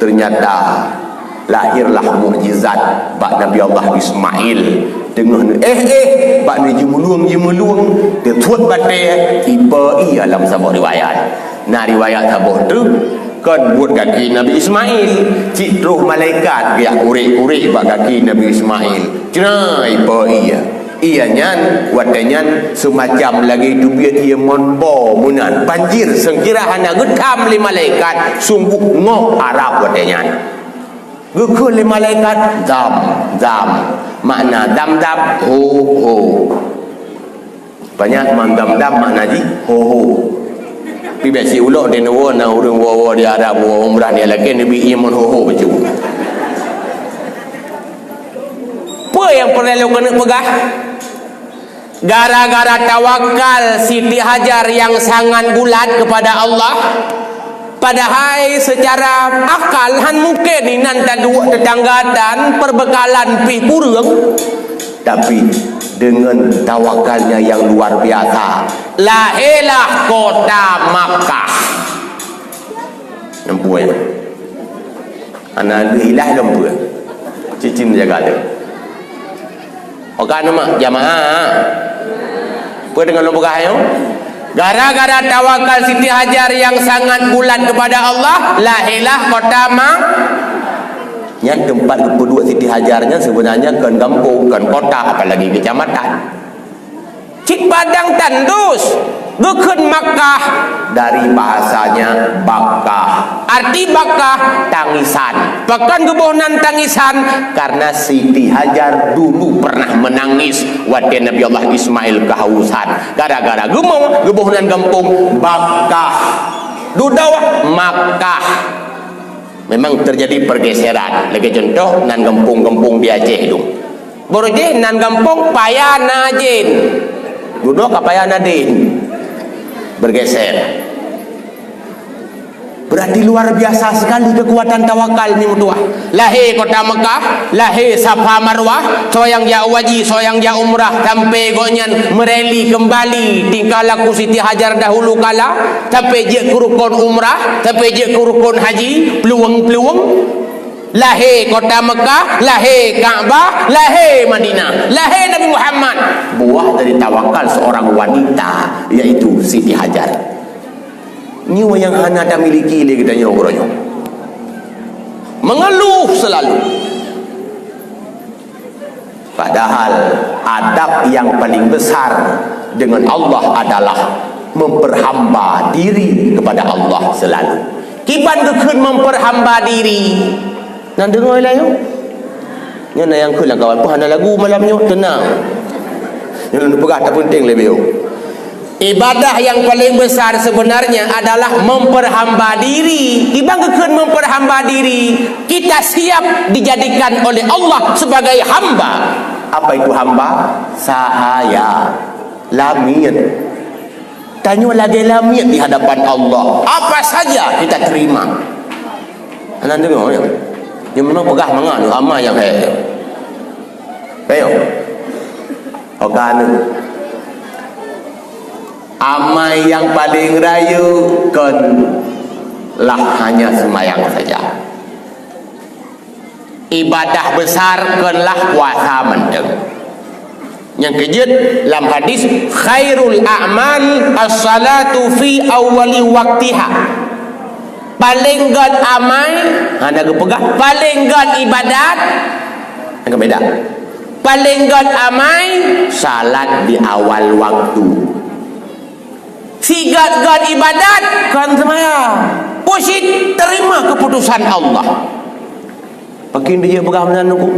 ternyata lahirlah mukjizat bak Nabi Allah Ismail tengah ni bak ni jemuluang dia tuat batai tiba ia dalam sebuah riwayat. Nah riwayat sabah tu kan buat kaki Nabi Ismail, cik roh malaikat dia urik-urik bak kaki Nabi Ismail. Cenai pa ianya watanyan semacam lagi tu biar ia monbo munan banjir sengkira hana getam li malaikat sungguh ngok Arab watanyan. Gukul li malaikat dam makna dam ho banyak mandam makna ji ho pi biasa ulok de no na urang wo di Arab wo umrah ni lagi nabi iman ho baju apa yang pernah lo kena pegah gara-gara tawakal Siti Hajar yang sangat bulat kepada Allah. Padahal secara akal han mungkin ni nan dua tetangga dan perbekalan pi kurang, tapi dengan tawakalnya yang luar biasa lahirlah kota Makkah. Nampu ya anak hilah nampu cicin jaga tu okan nama jamaah apa dengan lo buka gara-gara tawakal Siti Hajar yang sangat bulat kepada Allah lahirlah kota yang tempat kedua Siti Hajarnya sebenarnya kan kampung, kan kota, apalagi kecamatan. Cik Padang tandus Gekun Makkah dari bahasanya Bakkah. Arti Bakkah tangisan. Bahkan kebohongan tangisan karena Siti Hajar dulu pernah menangis waktu Nabi Allah Ismail kehausan. Gara-gara gemau kebohongan kampung Bakkah. Dudawah Makkah. Memang terjadi pergeseran. Lagi contoh nan kampung-kampung di Aceh itu. Borje nan kampung Payana Jin. Duduk ke Payana Din. Bergeser. Berarti luar biasa sekali kekuatan tawakal ni berdua. Lahir kota Mekah, lahir Safa Marwah, soyang ja waji, soyang ja umrah sampai gonyan mereli kembali tingkah laku Siti Hajar dahulu kala, sampai je ke rukun umrah, sampai je ke rukun haji, peluang-peluang. Lahir kota Mekah, lahir Kaabah, lahir Madinah, lahir Nabi Muhammad. Buah dari tawakal seorang wanita yaitu Siti Hajar. Ini yang hana dah miliki dia kita nyorongnya. Mengeluh selalu. Padahal adab yang paling besar dengan Allah adalah memperhamba diri kepada Allah selalu. Kiban gekun memperhamba diri. Nan dengar lah yo. Nyana yang kula kawan pun ada lagu malamnya tenang. Yang pegah tak penting lebih yo. Ibadah yang paling besar sebenarnya adalah memperhamba diri. Ibang gekun memperhamba diri, kita siap dijadikan oleh Allah sebagai hamba. Apa itu hamba? Sahaya lamien. Tanya lagi lamien di hadapan Allah. Apa saja kita terima. Anak dengar ya. Yang mana pegah mangga ni ramai yang hai. Ayo. Okan. Amai yang paling raya kan lah hanya semayang saja. Ibadah besar kanlah puasa mendeng. Yang kejut dalam hadis khairul a'mal as-salatu fi awwali waktiha. Paling god amai ada kepegang paling god ibadat enggak beda. Paling god amai salat di awal waktu. Si god ibadat kan semaya pusit terima keputusan Allah. Pakin dia pegang menanuk.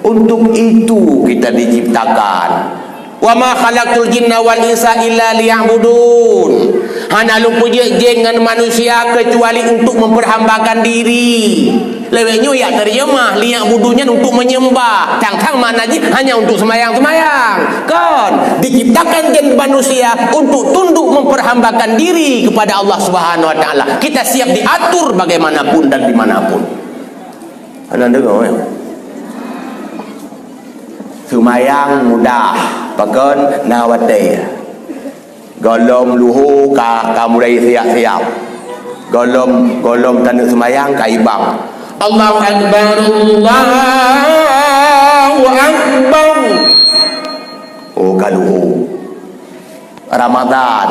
Untuk itu kita diciptakan. Wa ma khalaqtul jinna wal insa illa liya'budun. Hana lupa je dengan manusia kecuali untuk memperhambakan diri. Leweknya ya terjemah liya'budunya untuk menyembah. Tang-tang makna je hanya untuk semayang-semayang. Kan diciptakan jin manusia untuk tunduk memperhambakan diri kepada Allah Subhanahu wa taala. Kita siap diatur bagaimanapun dan dimanapun. Anda dengar ya? Semayang mudah pakan nawate golom luhu ka mulai siap-siap golom tanda semayang ka ibang Allahu akbar Allahu akbar kaluhu Ramadan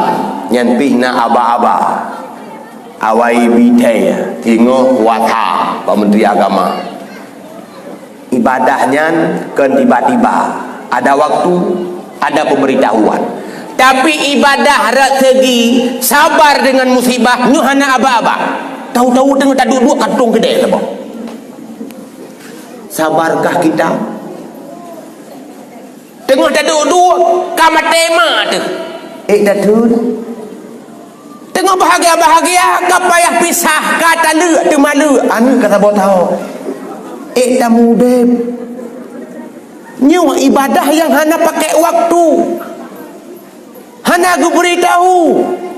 nyen pihna aba-aba awai bidai tingo wata Pak Menteri Agama ibadahnya kan tiba-tiba ada waktu ada pemberitahuan tapi ibadah rak segi sabar dengan musibah nyuhana aba-aba tahu-tahu tengah tak duduk kantung gede apa sabarkah kita tengah tak duduk kamat tema tu datun tengah bahagia-bahagia kapayah pisah kata lu tu malu anu kata bau tahu tak mudah nyu ibadah yang hana pakai waktu hana aku beritahu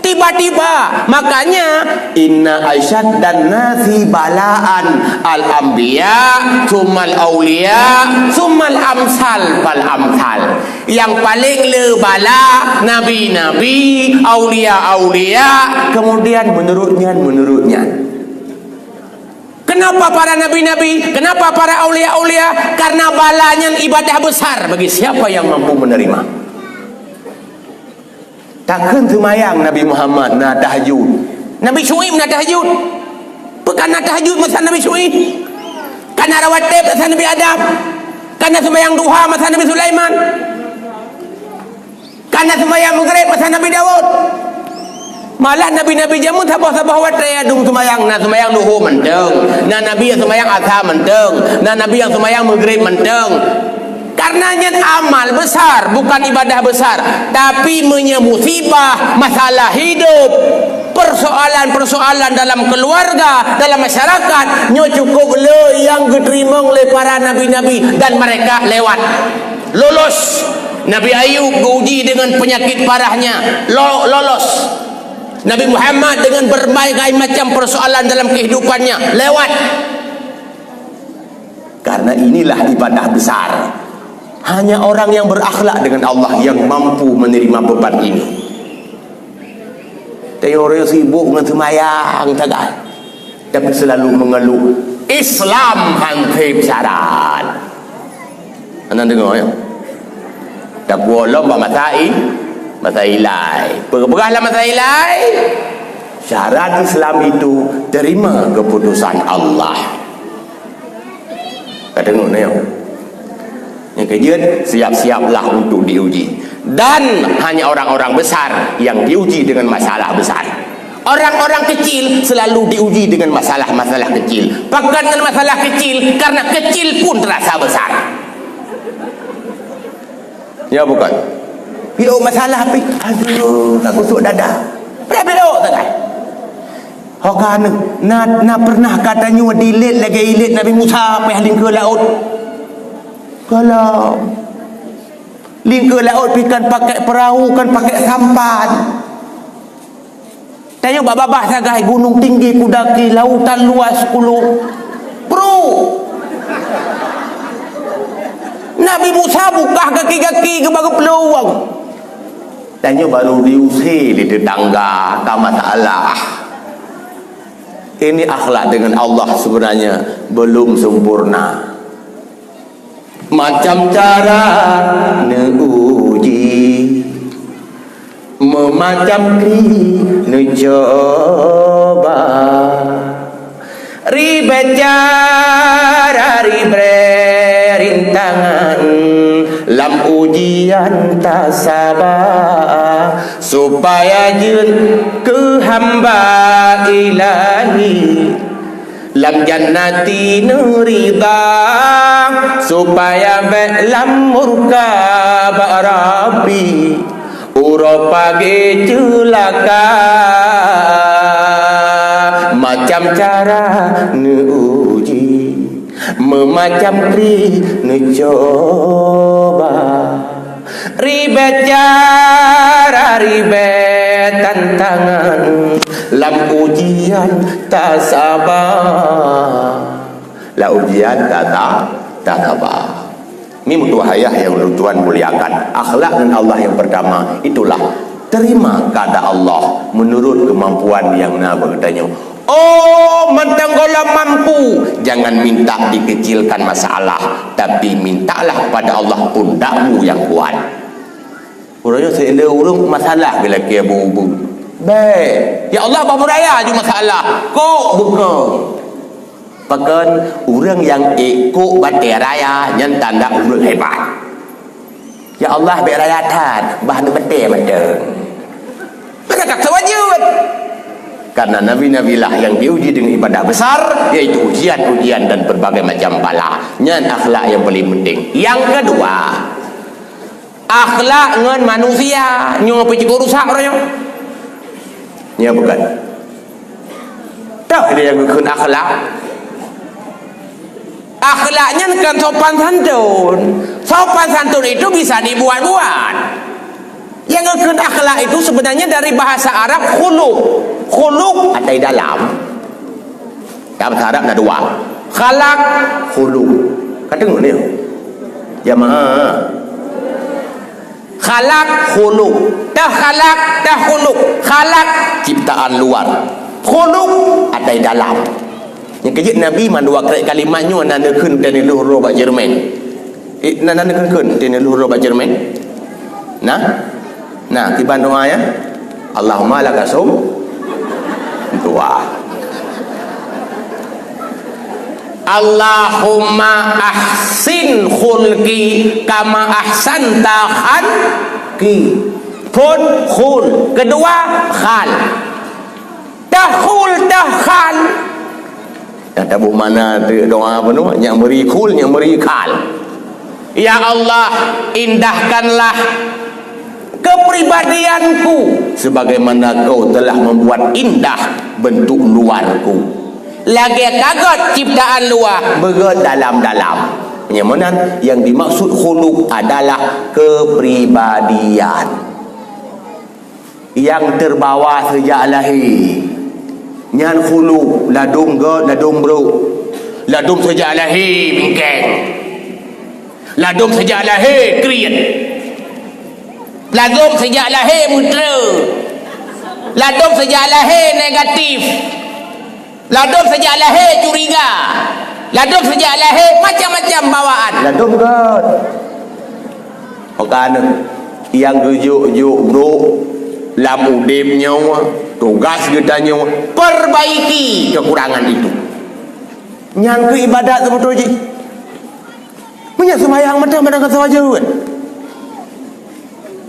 tiba-tiba makanya inna aisyad dan nasi balaan al-anbiya summal awliya summal amsal fal amsal yang paling lebala nabi-nabi awliya-awliya kemudian menurutnya kenapa para nabi-nabi kenapa para awliya-awliya karena balanya ibadah besar bagi siapa yang mampu menerima. Takkan semayang Nabi Muhammad nak tahajud Nabi Syuaib nak tahajud bukan nak tahajud masa Nabi Syuaib karena rawatib masa Nabi Adam karena semayang duha masa Nabi Sulaiman karena semayang maghrib masa Nabi Daud malah Nabi-Nabi jamu sabah-sabah watay adung semayang na semayang duha menteng na Nabi yang semayang asar menteng na Nabi yang semayang maghrib menteng karenanya amal besar bukan ibadah besar tapi musibah masalah hidup persoalan-persoalan dalam keluarga dalam masyarakat nyo cukup le yang diterima oleh para nabi-nabi dan mereka lewat lolos. Nabi Ayub diuji dengan penyakit parahnya lolos. Nabi Muhammad dengan berbagai macam persoalan dalam kehidupannya lewat. Karena inilah ibadah besar. Hanya orang yang berakhlak dengan Allah yang mampu menerima beban ini. Teori sibuk dengan semayang tagai, tapi selalu mengeluh Islam hancur syarat. Anda dengar ya? Tak boleh masailai. Pergahlah masailai. Syarat Islam itu terima keputusan Allah. Kata dengar ya? Yang kejian siap-siaplah untuk diuji dan hanya orang-orang besar yang diuji dengan masalah besar. Orang-orang kecil selalu diuji dengan masalah-masalah kecil, bahkan dengan masalah kecil karena kecil pun terasa besar. Ya bukan? Bila masalah api, aduh tak kusuk dada. Bila tak kan? Hokan nak pernah katanya dilit lagi ilit Nabi Musa pergi ke laut. Kalau lingkar laut pikan pakai perahu kan pakai sampan. Tanya babah sagai gunung tinggi kudaki lautan luas 10 pro. Nabi Musa buka kaki-kaki ke bagi peluang. Tanya baru diusir di tetangga tak masalah. Ini akhlak dengan Allah sebenarnya belum sempurna. Macam cara neuji memacam kri mencoba ribet cara ribet rintangan lam ujian tak sabar supaya jun ke hamba ilahi lam jannati nurida supaya lam murka barabi uropage celaka macam cara neuji memacam kri necoba ribet cara ribet tantangan lam ujian tak sabar la ujian tak sabar. Ini mutu hayah yang Tuhan muliakan. Akhlak dengan Allah yang pertama itulah terima kata Allah menurut kemampuan yang Nabi bertanya. Oh, mentenggola mampu, jangan minta dikecilkan masalah, tapi mintalah pada Allah pundakmu yang kuat. Urangnya sela urang masalah bila ke abu-abu. Baik. Ya Allah bahawa raya je masalah. Kok buka. Pakan orang yang ikut batai raya yang tanda urang hebat. Ya Allah baik raya tan, bahan batai macam. Kenapa sewajud? Karena Nabi-Nabi lah yang diuji dengan ibadah besar, yaitu ujian-ujian dan berbagai macam bala. Yang akhlak yang paling penting. Yang kedua, akhlak dengan manusia. Nyo apa cikgu rusak orangnya? Ya bukan. Tak ada yang berkena akhlak. Akhlaknya kan sopan santun. Sopan santun itu bisa dibuat-buat. Yang berkena akhlak itu sebenarnya dari bahasa Arab khuluq. Khuluq ada di dalam. Dalam bahasa Arab ada dua. Khalaq, khuluq. Kata ni. Jamaah. Khalaq, khuluq. Dah khalaq, dah khuluq. Khalaq ciptaan luar. Khuluq ada di dalam. Yang kejut Nabi mandua kalimatnya nanda kun dan luhur ba Jerman. Nanda kun dan luhur ba Jerman. Nah, tiban doa ya. Allahumma lakasum doa. Allahumma ahsin khulqi kama ahsanta khalqi. Pun khul. Kedua khal. Tahul tahal. Tak tahu mana doa apa tu? Yang beri khul, yang beri khal. Ya Allah, indahkanlah kepribadianku sebagaimana kau telah membuat indah bentuk luarku. Lagi kaget ciptaan luar berat dalam-dalam. Yang mana yang dimaksud khuluq adalah kepribadian yang terbawa sejak lahir. Nyan khuluq ladung bro. Ladung sejak lahir bingkeng. Ladung sejak lahir kriat. Ladung sejak lahir mutra. Ladung sejak lahir negatif. Ladung sejak lahir curiga. Ladung sejak lahir macam-macam bawaan. Ladung God. Bukan yang rujuk bro lam udipnya tugas kita nyawa perbaiki kekurangan itu. Yang ke ibadat tu betul je. Punya sembahyang macam mana kata wajib.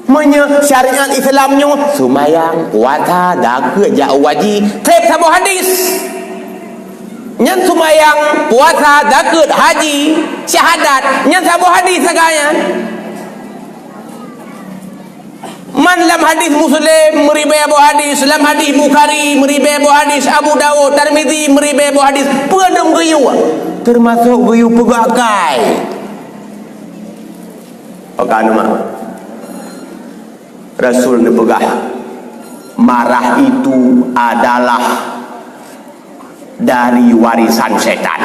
Punya syariat Islamnya sembahyang, puasa, zakat, jauh wajib, tep sabu hadis. Yang sembahyang, puasa, zakat, haji, syahadat, yang sabu hadis sekalian. Man lam hadis Muslim meribai Abu Hadis, lam hadis Bukhari meribai Abu Hadis, Abu Dawud, Tirmizi meribai Abu Hadis. Pedem geyu, termasuk geyu pegakai. Pakai nama Rasul nepegah marah itu adalah dari warisan setan.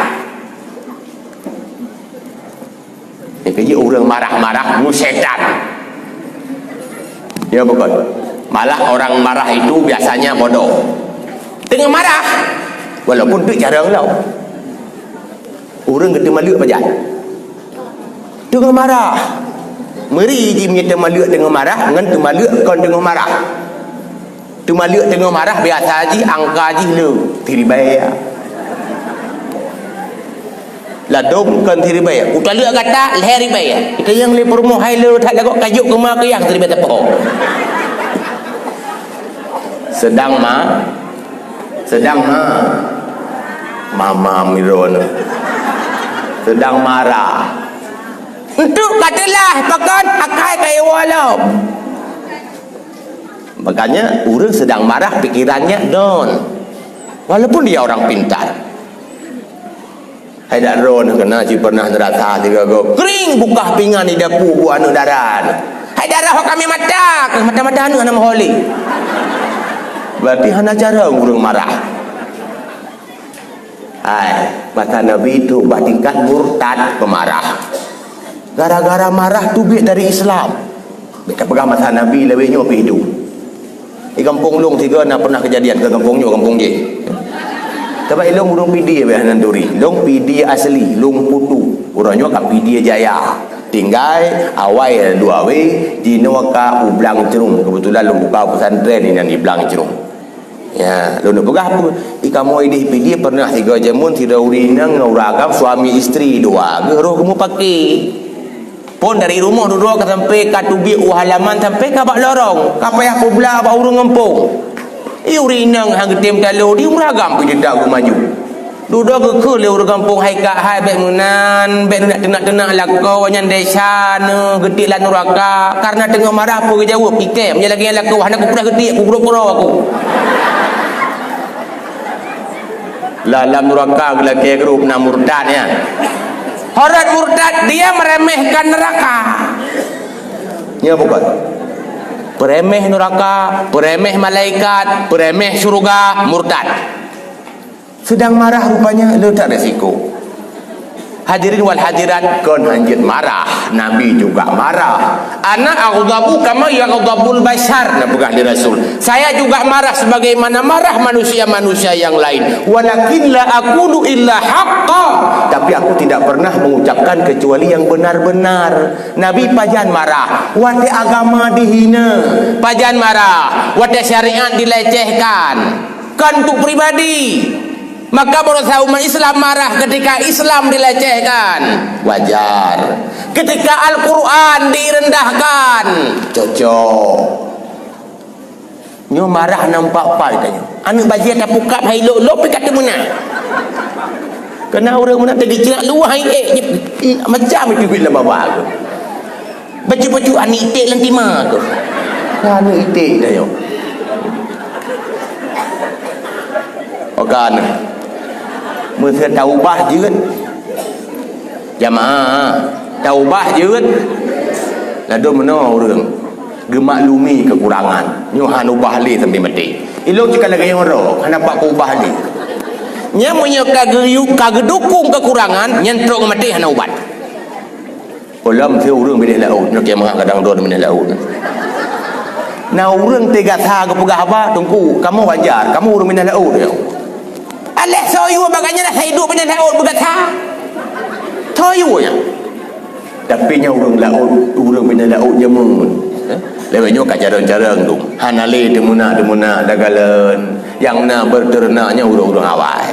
Jadi orang marah-marah mu setan. Ya bukan. Malah orang marah itu biasanya bodoh. Tengah marah, walaupun tu cara orang orang kata maluk apa tengah marah. Meri je punya temaluk tengah marah dengan temaluk kon tengah marah. Temaluk tengah marah biasa je angka je lu tiribai. Ladung kon tiribai. Utaluk kata leher ribai. Kita yang le permo hai lu tak ada kok kajuk ke mak yang tiribai tepo. Sedang Mama Miron sedang marah. Untuk katalah pakan akai kai walau. Makanya orang sedang marah pikirannya don. Walaupun dia orang pintar. Hai dak ron kena si pernah nerasa tiga go. Kering buka pinggan di dapur buah anu daran. Hai darah kami mata anu nama holi. Berarti hana cara orang marah. Hai, kata Nabi itu tingkat murtad pemarah. Gara-gara marah tu biar dari Islam. Mereka pegang masa Nabi lebihnya api hidup. Di kampung Long tiga nak pernah kejadian ke kampungnya kampung je. Sebab Long pidi ya behanan duri. Long pidi asli, Long putu. Orangnya kat pidi Jaya. tinggal awal dua we di Nawaka Ublang Cerung. Kebetulan lu buka pesantren ini yang di Ublang Cerung. Ya, lu nak pegah apa? Kamu ini pilih pernah 3 jamun tidak urinang nguragam suami isteri dua. Geruh kamu pakai. Pun dari rumah duduk sampai ke tubi halaman sampai ke bak lorong. Kapai aku belah bak urung ngempung. Urinang hang getem dalu di uragam ke jedak aku maju. Duduk ke le urang kampung hai ka hai bek munan, bek nak tenak-tenak lakau nyan desa ne getik lan neraka karena tengah marah apa ke jawab pikir menye lagi lakau hang aku pernah getik aku pura-pura aku. Dalam neraka gelake grup na murtad ya. Orang murtad dia meremehkan neraka. Ya bukan. Peremeh neraka, peremeh malaikat, peremeh surga, murtad. Sedang marah rupanya lu tak resiko. Hadirin wal hadirat, kon hanjit marah, Nabi juga marah. Ana aghdabu kama yaghdabul bashar, napegah di Rasul. Saya juga marah sebagaimana marah manusia-manusia yang lain. Walakin la aqulu illa haqqa, tapi aku tidak pernah mengucapkan kecuali yang benar-benar. Nabi pajan marah, wate agama dihina, pajan marah, wate syariat dilecehkan. Kan untuk pribadi. Maka berusaha umat Islam marah ketika Islam dilecehkan, wajar. Ketika Al-Quran direndahkan, cocok. Nyo marah nampak apa katanya? Anak bajia tak buka hai lo pe kata menang. Kena orang menang tadi cerak luah macam itu bila baba tu. Baju-baju anik itik lentima tu. Anik itik dah yo. Okan. Mesti taubah jeut. Jamaah taubah jeut. Lado meno urang gemaklumi kekurangan. Nyo han ubah li sampai mati. Ilok jika lagi yang ro, han nampak ku ubah li. Nya munyo kagedukung kekurangan, nyentrok mati han ubat. Ulam theo urang bidih laut, nak yang kadang don bidih laut. Nah urang tega tha ke pegah apa tungku, kamu wajar, kamu urang bidih laut ya. Alah soyu baganya dah hidup bidih laut berkata. Toyu ya. Tapi nya urang laut, urang bidih laut nyemun. Lewatnya kajaran-jaran tu. Hanale demuna dagalan. Yang na berternaknya urang-urang awal.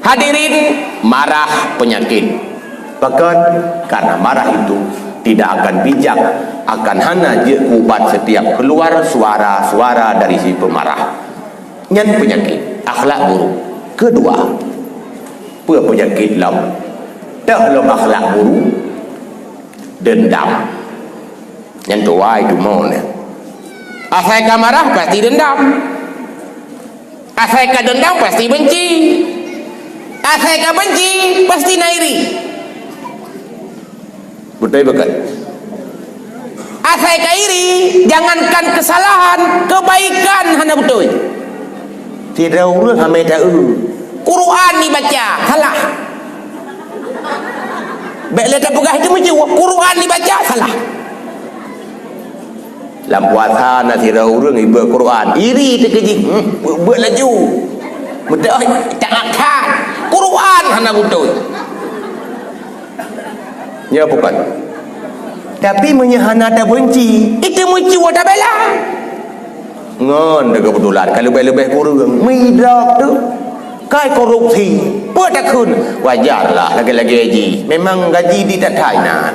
Hadirin, marah penyakit. Bahkan karena marah itu tidak akan bijak, akan hana je ubat setiap keluar suara-suara dari si pemarah. Nyan penyakit, akhlak buruk. Kedua, penyakit lam. Dah lam akhlak buruk. Dendam. Yang tua itu mau ni. Asal marah pasti dendam. Asal dendam pasti benci. Asal benci pasti nairi. Betul bukan? Asal iri, jangankan kesalahan, kebaikan hana betul. Tidak urang ame tahu. Quran dibaca salah. Baiklah tak pegah itu macam Quran dibaca salah. Dalam puasa nak tidak urang ibu Quran iri terkejut buat laju. Betul tak akan Quran hana betul. Ya bukan. Tapi menyahana ada benci itu muncul ada bela. Ngon dah kebetulan kalau lebih kurang midak tu kai korupsi apa tak kun wajarlah lagi-lagi gaji memang gaji di tak tainan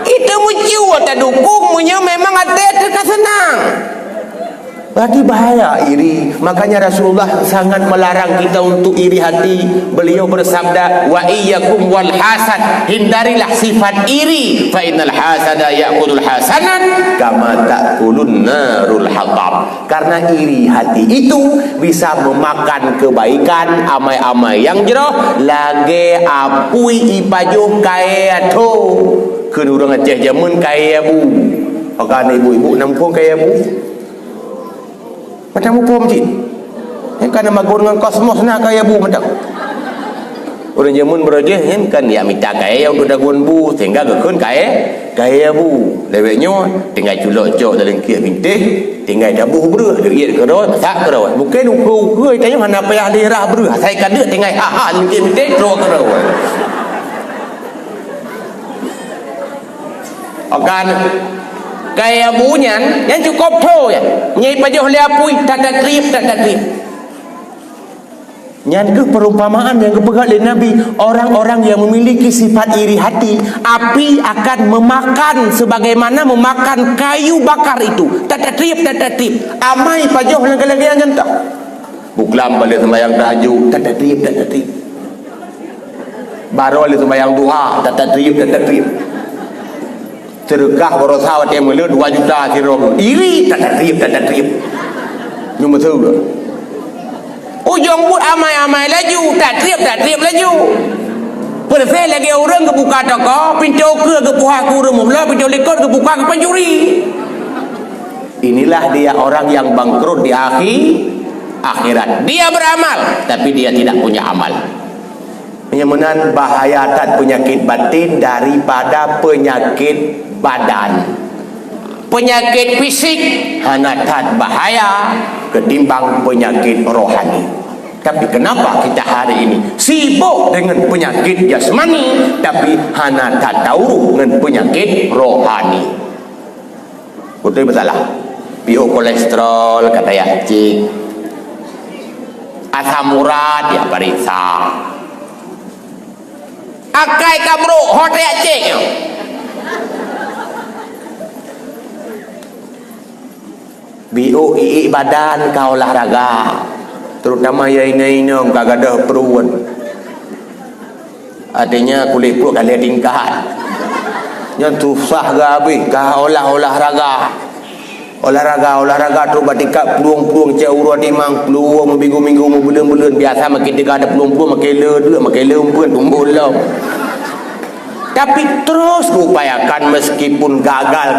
itu muncul tak dukung punya memang ada terkesenang. Berarti bahaya iri. Makanya Rasulullah sangat melarang kita untuk iri hati. Beliau bersabda, wa iyyakum wal hasad, hindarilah sifat iri, fa innal hasada ya'kulul hasanat kama ta'kulun narul hatab. Karena iri hati itu bisa memakan kebaikan amai-amai yang jeroh lagi apui ipajuh kaya tu. Keun urang Aceh jamun kaya bu. Pakan ibu-ibu nampung kaya bu. Macam apa masjid? Yang kan nama gor dengan kosmos nak kaya bu macam. Orang jamun berajah kan ya minta kaya yang udah gun bu sehingga gekun kaya bu leweknya tinggal culok cok dalam kia bintih tinggal dabuh ber dia ke ro tak ke ro bukan uku tanya mana payah daerah ber saya kan dia tinggal ha dalam kia bintih ro ke ro akan kaya bunyan yang cukup tu ya nyai pajuh liapui tak trip Yang ke perumpamaan yang kepegang oleh Nabi, orang-orang yang memiliki sifat iri hati, api akan memakan sebagaimana memakan kayu bakar itu. Tatatip, amai pajoh lagi yang jantak. Buklam balik sembahyang tahajud, tatatip. Baru balik sembahyang duha, tatatip. Sedekah berosawat yang mulia 2 juta sirom. Iri, tatatip. Nyumba tu. Ujung pun amai laju, tak trip laju. Perse lagi orang ke buka toko, pintu ke buah ku remula, pintu lekor ke buka ke pencuri. Inilah dia orang yang bangkrut di akhirat. Dia beramal, tapi dia tidak punya amal. Penyemenan bahaya tak penyakit batin daripada penyakit badan. Penyakit fisik hanya tak bahaya ketimbang penyakit rohani. Tapi kenapa kita hari ini sibuk dengan penyakit jasmani tapi hanya tak tahu dengan penyakit rohani? Betul masalah. PO kolesterol kata ya cik, asam urat ya periksa, akai kabro hot ya cik. BOI badan kau olahraga, terutama yang ini kagak ada peruan. Artinya kulit pun kali tingkat. Yang susah gabi kau olahraga tu batika peluang cewek di mang peluang minggu bulan biasa makin tiga ada peluang makin lempun tumbuh lah. Tapi terus upayakan meskipun gagal.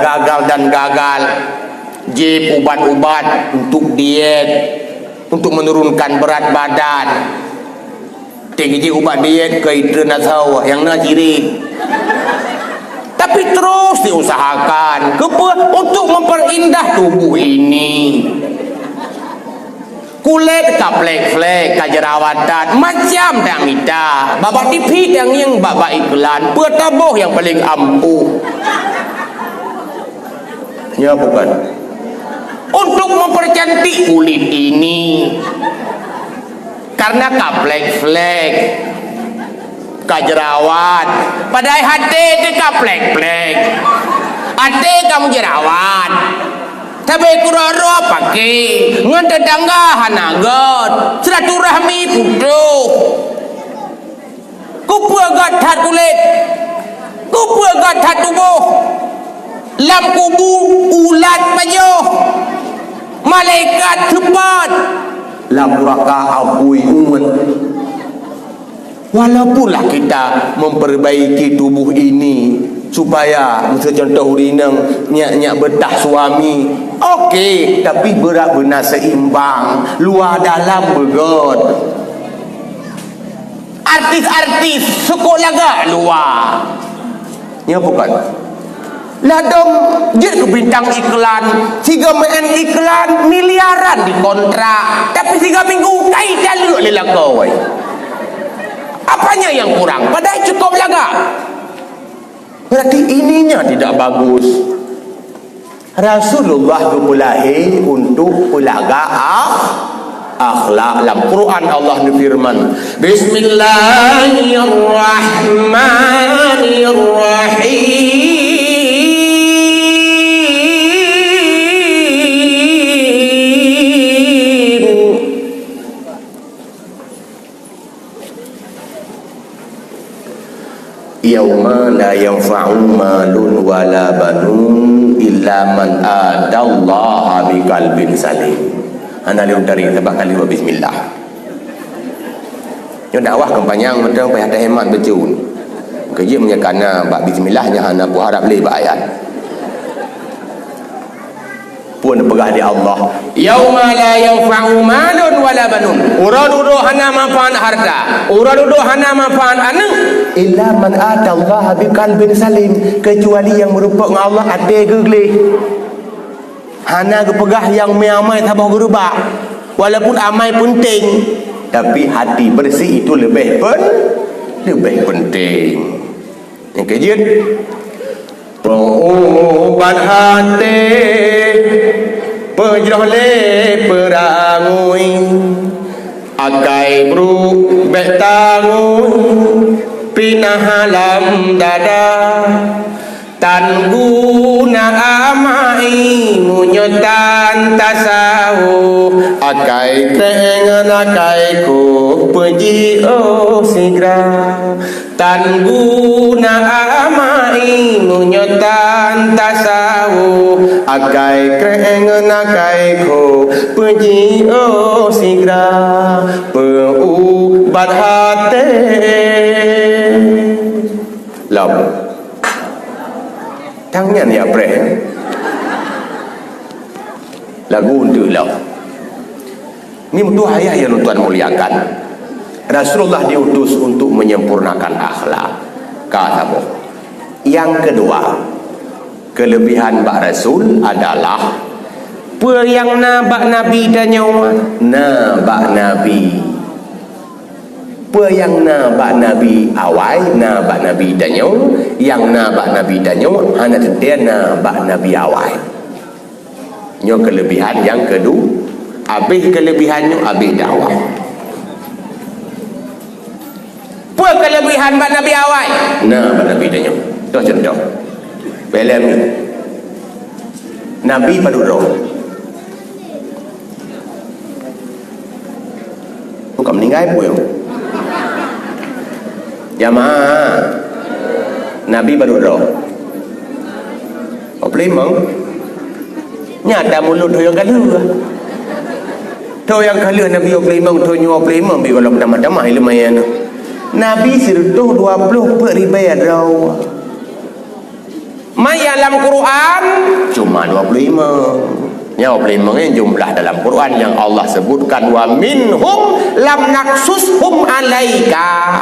Jip ubat-ubat untuk diet, untuk menurunkan berat badan. Tinggi ubat diet ke itu nasau yang nak ciri. Tapi terus diusahakan untuk memperindah tubuh ini. Kulit kaplek-flek kajerawatan macam tak minta. Babak TV yang babak iklan, petaboh yang paling ampuh. Ya bukan. Untuk mempercantik kulit ini, karena kaplek-flek kajerawat padahal hati itu kaplek-flek hati kamu jerawat tapi kurang pakai ngan tetangga hanagot silaturahmi putuh kupuagat hat kulit kupuagat hat tubuh lam kubu ulat pajoh malaikat cepat lapuraka apui umat. Walaupunlah kita memperbaiki tubuh ini supaya misalnya contoh urinang nyak betah suami, okey, tapi berat benar seimbang, luar dalam begot. Artis sekolah gak luar, ya bukan. Ladong je ke bintang iklan, 3 main iklan miliaran di kontrak, tapi 3 minggu kai jaluk lila kau. Apanya yang kurang? Padahal cukup laga. Berarti ininya tidak bagus. Rasulullah berpulahi untuk ulaga akhlak. Dalam Quran Allah berfirman, Bismillahirrahmanirrahim. Yauma la yanfa'u malun wala banun illa man atallaha biqalbin salim. Ana liu dari sebab kali bismillah. Yo dakwah kepanjang mentang payah ada hemat bejun. Kerja menyakana bab bismillahnya hana ku harap le ayat. Pu pun pegah di Allah. Yauma la yanfa'u malun wala banun. Ura duduk hana manfaat harta, ura duduk hana manfaat anak, illa man ata Allah biqalbin salim, kecuali yang merupakan Allah ada geglih. Hana kepegah yang amai tabah gerubak. Walaupun amai penting, tapi hati bersih itu lebih penting. Yang kejian, pengubat hati pejroh le perangui akai bru betangui pinah alam dada tan guna amai munyotan tasahu akai kengan akai ku puji oh sigra tan guna amai munyotan tasahu akai kengan akai ku puji oh sigra pengubat hati lalu tangan ya bre lagu untuk lalu ini untuk ayah yang tuan muliakan. Rasulullah diutus untuk menyempurnakan akhlak. Kata yang kedua, kelebihan Mbak Rasul adalah apa yang nabak Nabi dan nyawa nabak Nabi. Apa yang nabak Nabi awal, nabak Nabi dan nyawa, yang nabak Nabi dan nyawa hanya dia nabak Nabi awal. Nyo kelebihan yang kedua, habis kelebihannya habis dakwah. Apa kelebihan Mbak Nabi awal? Nah, Mbak Nabi tanya. Itu contoh. Belum Nabi paduduk. Bukan meninggal pun. Jamaah. Nabi paduduk. Apa lemang? Nyata mulut tu yang kalu. Tu yang kalu Nabi lemang tu nyu lemang bi kalau pertama-tama lumayan. Nabi sirtuh 20 peribai raw. Mai dalam Quran cuma 25. Ya 25 yang jumlah dalam Quran yang Allah sebutkan wa minhum lam naksushum alaika.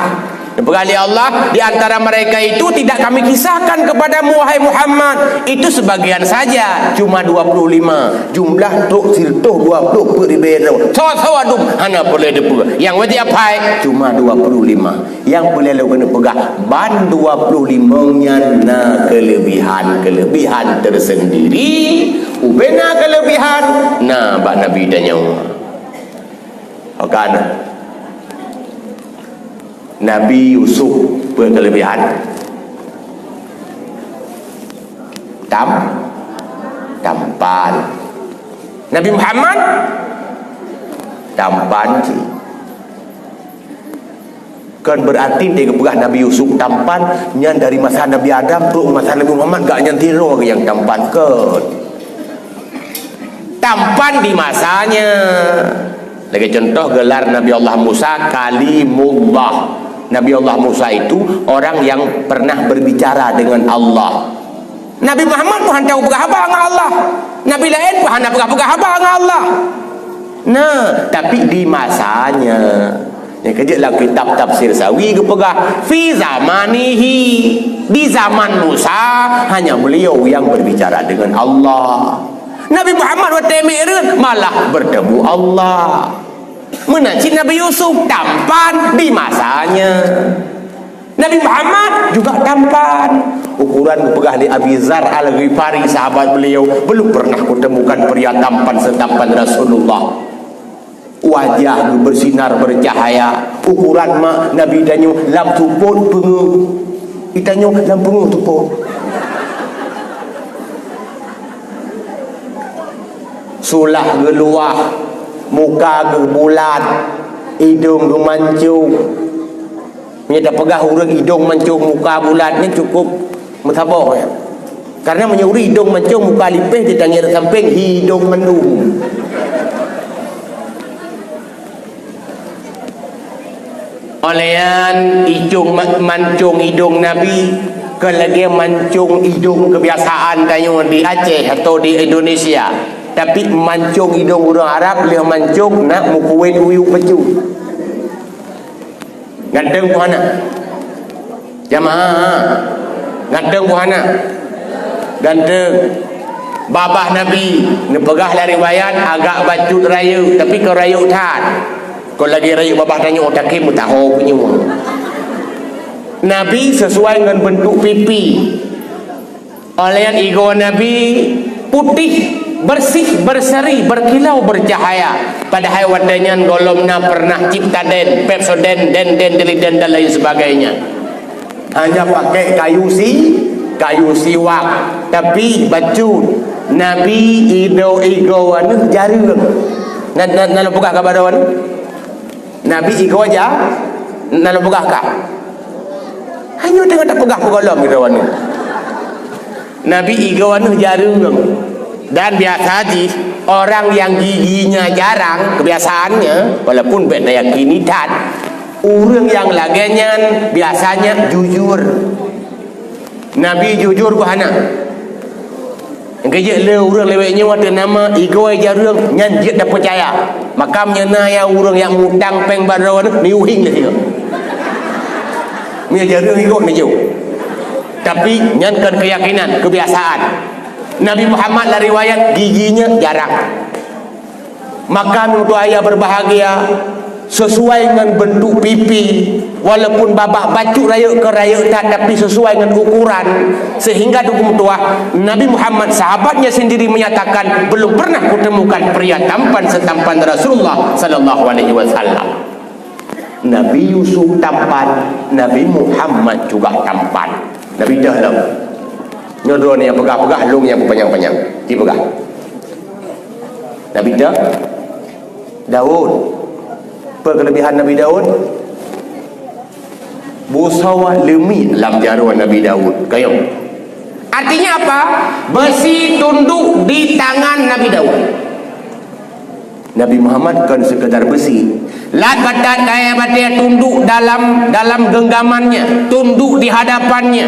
Berkali Allah di antara mereka itu tidak kami kisahkan kepadamu wahai Muhammad, itu sebagian saja, cuma 25. Jumlah tok sirtuh 20 peribai raw. Sawa-sawa dum hana boleh depu. Yang wajib apa? Cuma 25. Yang boleh lu kena pegah ban 25-nya na kelebihan tersendiri. Ubena kelebihan na bak Nabi dan nyawa. Okana Nabi Yusuf berkelebihan tampan. Nabi Muhammad tampan sih. Kan berarti dia kepegah Nabi Yusuf tampan nyan dari masa Nabi Adam tu masa Nabi Muhammad gak nyan tiro yang tampan kan. Tampan di masanya. Lagi contoh gelar Nabi Allah Musa Kalimullah. Nabi Allah Musa itu orang yang pernah berbicara dengan Allah. Nabi Muhammad pun tahu berapa dengan Allah. Nabi lain pun hendak berapa dengan Allah. Nah, tapi di masanya. Yang kerja dalam kitab tafsir sawi kepegah fi zamanihi, di zaman Musa hanya beliau yang berbicara dengan Allah. Nabi Muhammad waktu Mi'raj malah bertemu Allah. Menanci Nabi Yusuf tampan di masanya. Nabi Muhammad juga tampan. Ukuran pegah di Abi Zar Al-Ghifari sahabat beliau, belum pernah kutemukan pria tampan setampan Rasulullah. Wajah bersinar bercahaya. Ukuran mak Nabi danyo lam tuput pengu. Itanyo lam pengu tuput. Sulah geluah, muka gebulat, hidung mancung. Menyata pegah orang hidung mancung, muka bulat ni cukup mutabah ya. Karena menyuri hidung mancung, muka lipih di tangir samping hidung mendung. Olehan hidung mancung hidung Nabi, kalau dia mancung hidung kebiasaan kayu di Aceh atau di Indonesia. tapi mancung hidung orang Arab dia mancung nak mukuin uyuk pecu. Ganteng buah anak jamaah, ganteng buah anak ganteng. Babah Nabi nepegah lah riwayat agak bacut rayu, tapi kau rayu tak kau lagi rayu babah tanya otak kamu tahu punya. Nabi sesuai dengan bentuk pipi. Oleh ego Nabi putih, bersih, berseri, berkilau, bercahaya. Padahal wadanya golomna pernah cipta den, Pepsodent, den dan lain sebagainya. Hanya pakai kayu siwak, tapi baju Nabi ego anu jaring. Nak buka kabar wan? Nabi ego aja, nak buka kah? Hanya tengok tak pegah pegolong gitu wan. Nabi ego anu jaring. Dan biasa haji orang yang giginya jarang, kebiasaannya walaupun beda yakini dan orang yang lagenyan biasanya jujur. Nabi jujur ku hana. Engke je orang leweknya wata nama ego jarang nyan je dak percaya. Makamnya na ya orang yang mutang peng barawan ni uhing le tiga. Mia jarang ego ni jauh. Tapi nyan kan keyakinan, kebiasaan. Nabi Muhammad lah riwayat giginya jarang. Maka untuk ayah berbahagia sesuai dengan bentuk pipi, walaupun babak bacuk raya ke raya tak, tapi sesuai dengan ukuran. Sehingga hukum tua Nabi Muhammad sahabatnya sendiri menyatakan belum pernah kutemukan pria tampan setampan Rasulullah sallallahu alaihi wasallam. Nabi Yusuf tampan, Nabi Muhammad juga tampan. Nabi dalam nyodro ni yang pegah-pegah, long yang panjang-panjang di pegah. Nabi Daud, perkelebihan Nabi Daud busawa lemi dalam jaruan Nabi Daud kayong. Artinya apa? Besi tunduk di tangan Nabi Daud. Nabi Muhammad kan sekedar besi. La kata kaya batia tunduk dalam genggamannya, tunduk di hadapannya.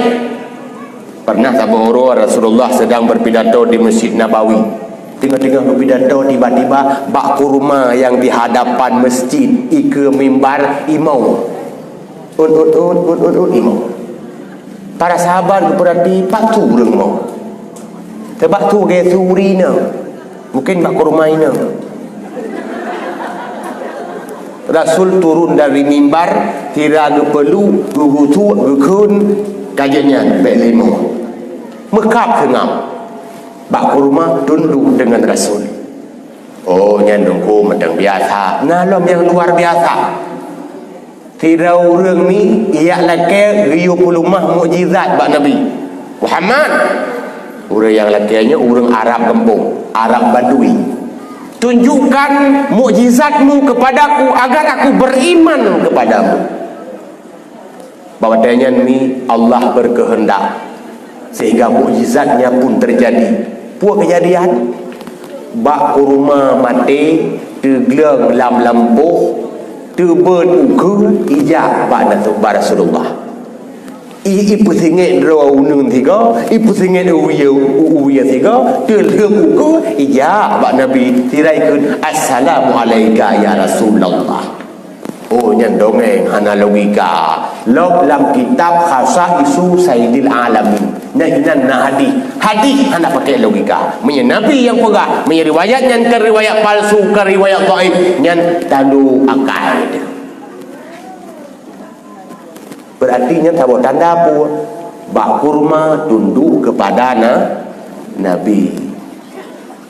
Pernah saboro Rasulullah sedang berpidato di Masjid Nabawi. Tengah-tengah berpidato tiba-tiba bak kurma yang di hadapan masjid ke mimbar imau. Imau. Para sahabat berarti pak tu urang mau. Tebak tu ge surina. Mungkin bak kurma ina. Rasul turun dari mimbar, tira perlu gugutu gukun kajian bek limo. Mekap tengam. Bak kurma tunduk dengan Rasul. Oh nyandungku medang biasa. Nalom yang luar biasa. Tira orang ni ia laki 70 mukjizat bak Nabi Muhammad. Orang yang lakiannya orang Arab kampung, Arab Badui. Tunjukkan mukjizatmu kepadaku agar aku beriman kepadamu. Bahwasanya ni Allah berkehendak sehingga mukjizatnya pun terjadi. Puak kejadian bak kurma mati tegleng lam lampu tebet ukur ijak bak Rasulullah. Ipu singit dro unun tiga, ipu singit uya tiga, tegleng ukur ijak bak Nabi tiraikun assalamu alayka ya Rasulullah. Oh nyan dongeng hana logika log lam kitab khasah isu sayyidil alamin nahinan na hadis hana pakai logika menye nabi yang pegah menye riwayat nyan ke riwayat palsu ke riwayat dhaif nyan talu akal. Berarti nyan tabo tanda pun bak kurma tunduk kepada nabi.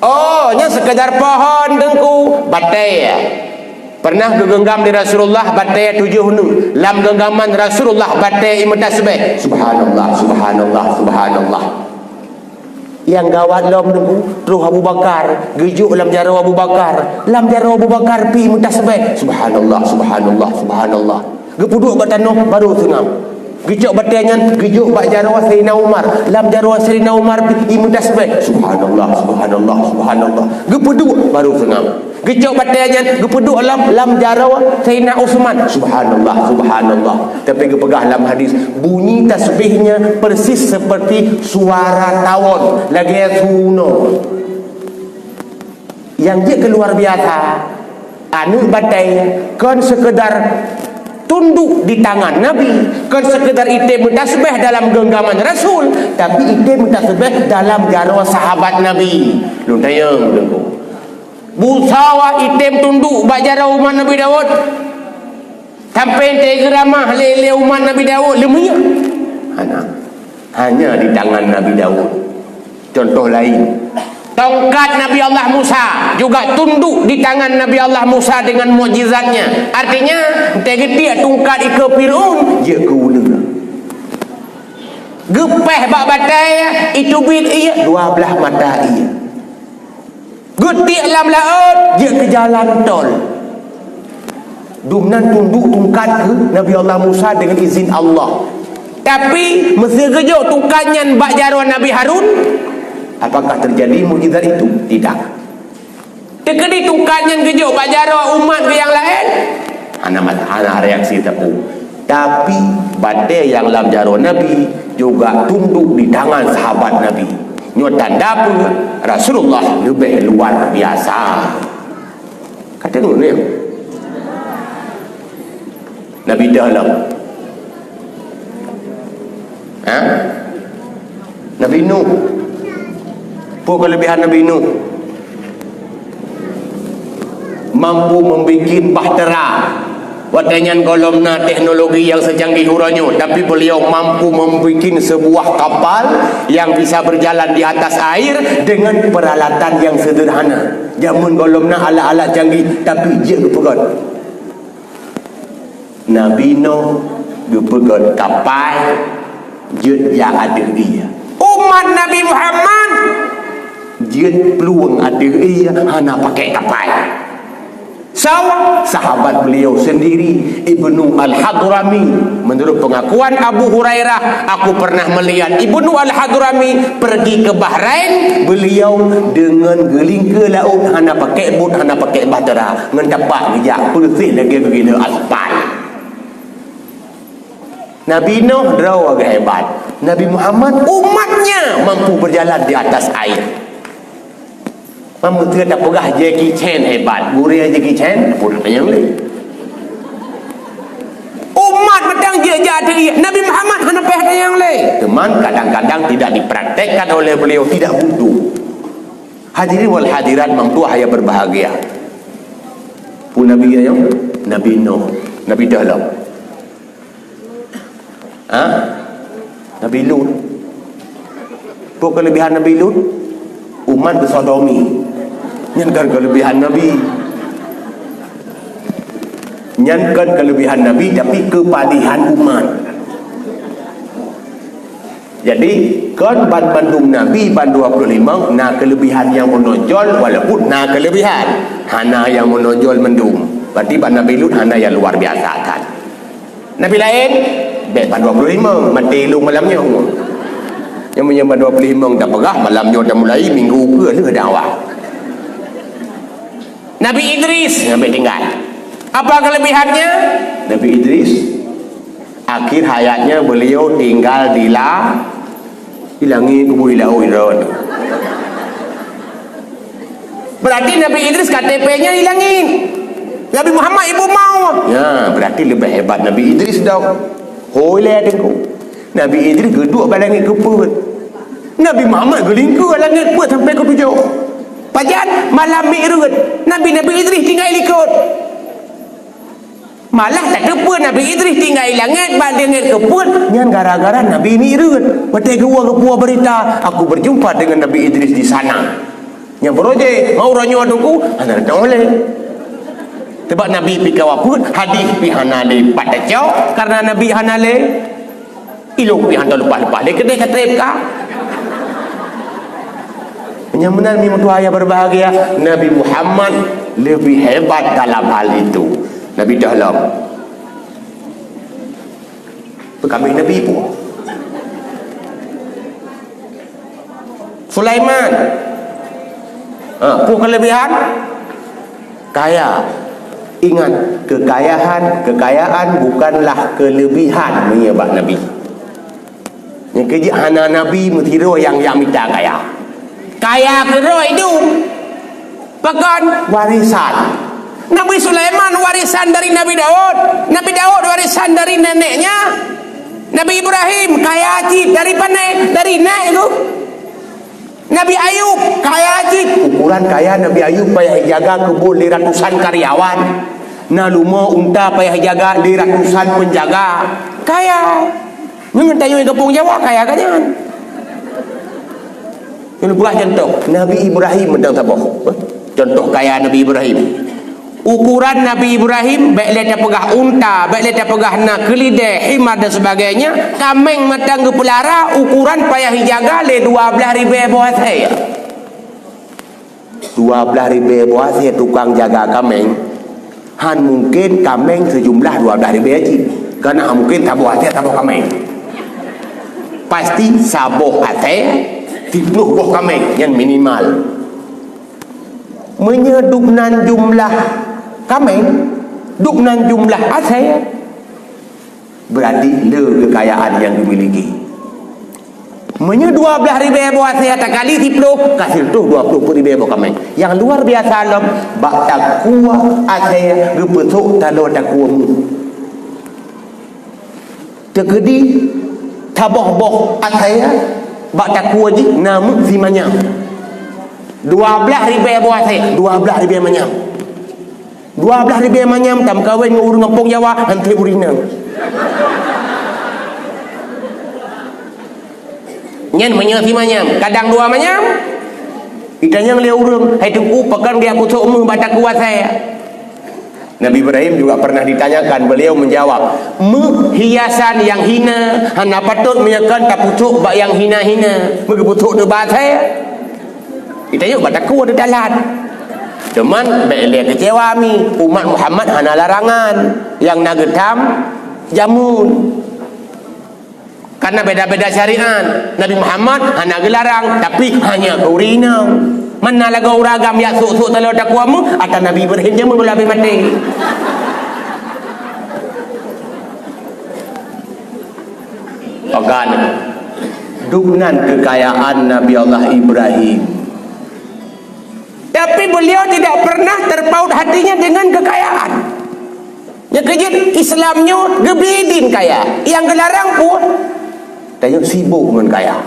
Oh nyan sekedar pohon dengku batai. Pernah gegenggam di Rasulullah batai 7 nu. Lam genggaman Rasulullah batai imutasbih. Subhanallah, subhanallah, subhanallah. Yang gawat lam nunggu terus Abu Bakar, gejuk lam jara Abu Bakar. Lam jara Abu Bakar pi imutasbih. Subhanallah, subhanallah, subhanallah. Gepuduk batano baru tengam. Gejuk batainya, gejuk bak jara Sayyidina Umar. Lam jara Sayyidina Umar pi imutasbih. Subhanallah, subhanallah, subhanallah. Gepuduk baru tengam. Gecok batainya gepeduk lam jarawa Sayyidina Utsman. Subhanallah, subhanallah. Tapi gepegah dalam hadis bunyi tasbihnya persis seperti suara tawon lagi suno. yang dia keluar biasa. Anu batai kan sekedar tunduk di tangan Nabi, kan sekedar ite mentasbih dalam genggaman Rasul, tapi ite mentasbih dalam jarum sahabat Nabi. Lu tayang dengku. Busawa ite tunduk bak jarum umat Nabi Daud. Sampai ite geramah lele umat Nabi Daud lemnya. Hanya di tangan Nabi Daud. Contoh lain, tongkat Nabi Allah Musa juga tunduk di tangan Nabi Allah Musa dengan mukjizatnya. Artinya dia tongkat ke Fir'aun dia ke ula. Gepeh bak batai itu bit ia 12 mata ia. Getik dalam laut dia ke jalan tol. Dumnan tunduk tongkat ke Nabi Allah Musa dengan izin Allah. Tapi mesti kejut tongkatnya bak jarum Nabi Harun. Apakah terjadi mukjizat itu? Tidak. Tekedi tungkatnya kejut bak jarum umat ke yang lain. Ana reaksi tepu. Tapi badai yang dalam jarum Nabi juga tunduk di tangan sahabat Nabi. Nyo tanda pun Rasulullah lebih luar biasa. Kata ni. Nabi dalam. Nabi Nuh. Apa kelebihan Nabi Nuh? Mampu membuat bahtera. Wadanyan kolomna teknologi yang secanggih huranya, tapi beliau mampu membuat sebuah kapal yang bisa berjalan di atas air dengan peralatan yang sederhana. Jamun kolomna alat-alat canggih, tapi dia kepegat. Nabi Nuh kepegat kapal jet yang ada dia. Umat Nabi Muhammad dia peluang ada ia hana pakai kapal. Sahabat beliau sendiri Ibnu Al-Hadrami, menurut pengakuan Abu Hurairah, aku pernah melihat Ibnu Al-Hadrami pergi ke Bahrain, beliau dengan geling ke laut hana pakai bot, hana pakai bahtera, mendapat gejak bersih lagi begini aspal. Nabi Nuh draw agak hebat. Nabi Muhammad umatnya mampu berjalan di atas air. Mampu tak pegah Jackie Chan hebat. Gurih Jackie Chan pun yang lain. Umat pedang dia jadi Nabi Muhammad hana peh yang lain. Teman kadang-kadang tidak dipraktekkan oleh beliau, tidak butuh. Hadirin wal hadirat mampu haya berbahagia. Pun Nabi yang Nabi Nuh, Nabi Dahlam. Nabi Lut. Apa kelebihan Nabi Lut? Umat bersodomi. Nyankan kelebihan Nabi. Nyankan kelebihan Nabi tapi kepadihan umat. Jadi kan bandung Nabi ban 25 na kelebihan yang menonjol walaupun na kelebihan hana yang menonjol mendung. Berarti ban Nabi Lut hana yang luar biasa kan. Nabi lain ban 25 mati lu malamnya. Yang menyembah 25 tak pegah malamnya dah mulai minggu ke le dah awal. Nabi Idris sampai tinggal. Apa kelebihannya? Nabi Idris akhir hayatnya beliau tinggal di langit kubur ilau iron. Berarti Nabi Idris KTP-nya di langit. Nabi Muhammad ibu mau. Ya, berarti lebih hebat Nabi Idris dah. Holeh dengku. Nabi Idris geduk pada langit keput. Nabi Muhammad gelingku langit put sampai ke tujuh. Pajan malam Mi'raj. Nabi Idris tinggal ikut. Malah tak keput Nabi Idris tinggal langit banding keput. Nyan gara-gara Nabi Mi'raj. Betul gua berita aku berjumpa dengan Nabi Idris di sana. Yang beroje mau ronyo adungku ana oleh. Sebab Nabi pikawaput hadis pi hanale patacau karena Nabi hanale ilok pi hantar lepas-lepas le kedai katrep ka. Penyamunan memang tuaya berbahagia. Nabi Muhammad lebih hebat dalam hal itu. Nabi Dahlam kami Nabi pun. Sulaiman apa kelebihan? Kaya. Ingat, kekayaan bukanlah kelebihan menyebab Nabi. Yang kerja hana Nabi mentiro yang minta kaya. Kaya ke roh itu. Pekan warisan. Nabi Sulaiman warisan dari Nabi Daud. Nabi Daud warisan dari neneknya. Nabi Ibrahim kaya haji dari mana? Dari nek itu. Nabi Ayub kaya haji. Ukuran kaya Nabi Ayub payah jaga kebun di ratusan karyawan. Nah lumah unta payah jaga di ratusan penjaga. Kaya. Jangan tanya ke Kampung Jawa kaya kan jangan. Ini buah contoh Nabi Ibrahim tentang tabah. Contoh kaya Nabi Ibrahim. Ukuran Nabi Ibrahim baik dia pegah unta, baik dia pegah nak kelidai, himar dan sebagainya. Kameng matang ke pelara ukuran payah jaga le 12,000 buah saya. 12,000 buah saya tukang jaga kameng. Han mungkin kameng sejumlah 12,000 aja. Karena mungkin tabuh hati tabuh kameng. Pasti sabuh hati 10 buah kameng yang minimal. Menyedupnan jumlah kameng, dupnan jumlah asai, berarti le kekayaan yang dimiliki. Menye 12,000 buah saya tak kali 10 kasih tu 20,000 buah kameng. Yang luar biasa lom bak takwa asai gepetuk talo takwamu. Terkedi taboh-boh asai bak takwa ji namu si manyam. 12,000 buah saya, 12,000 manyam. 12,000 manyam tam kawin ngurus Kampung Jawa hantri urina. Nyen menyati manyam, kadang 2 manyam. Itanya ngeliat urung, hai tunggu pekan dia kutuk mu baca kuat saya. Nabi Ibrahim juga pernah ditanyakan, beliau menjawab, hiasan yang hina, hana patut menyekan tak pucuk bak yang hina-hina. Mengeputuk tu bahasa saya. Itanya baca kuat di dalam. Cuman dia kecewa mi umat Muhammad hana larangan yang nagetam jamun karena beda-beda syariat. Nabi Muhammad hana gelarang tapi hanya urina. Mana lagu uragam ya sok-sok talo takwamu atau Nabi Ibrahim jamun lebih mati. Ogan dunan kekayaan Nabi Allah Ibrahim. Tapi beliau tidak pernah terpaut hatinya dengan kekayaan. Yang kejut Islamnya gebidin kaya. Yang gelarang pun tayuk sibuk dengan kaya.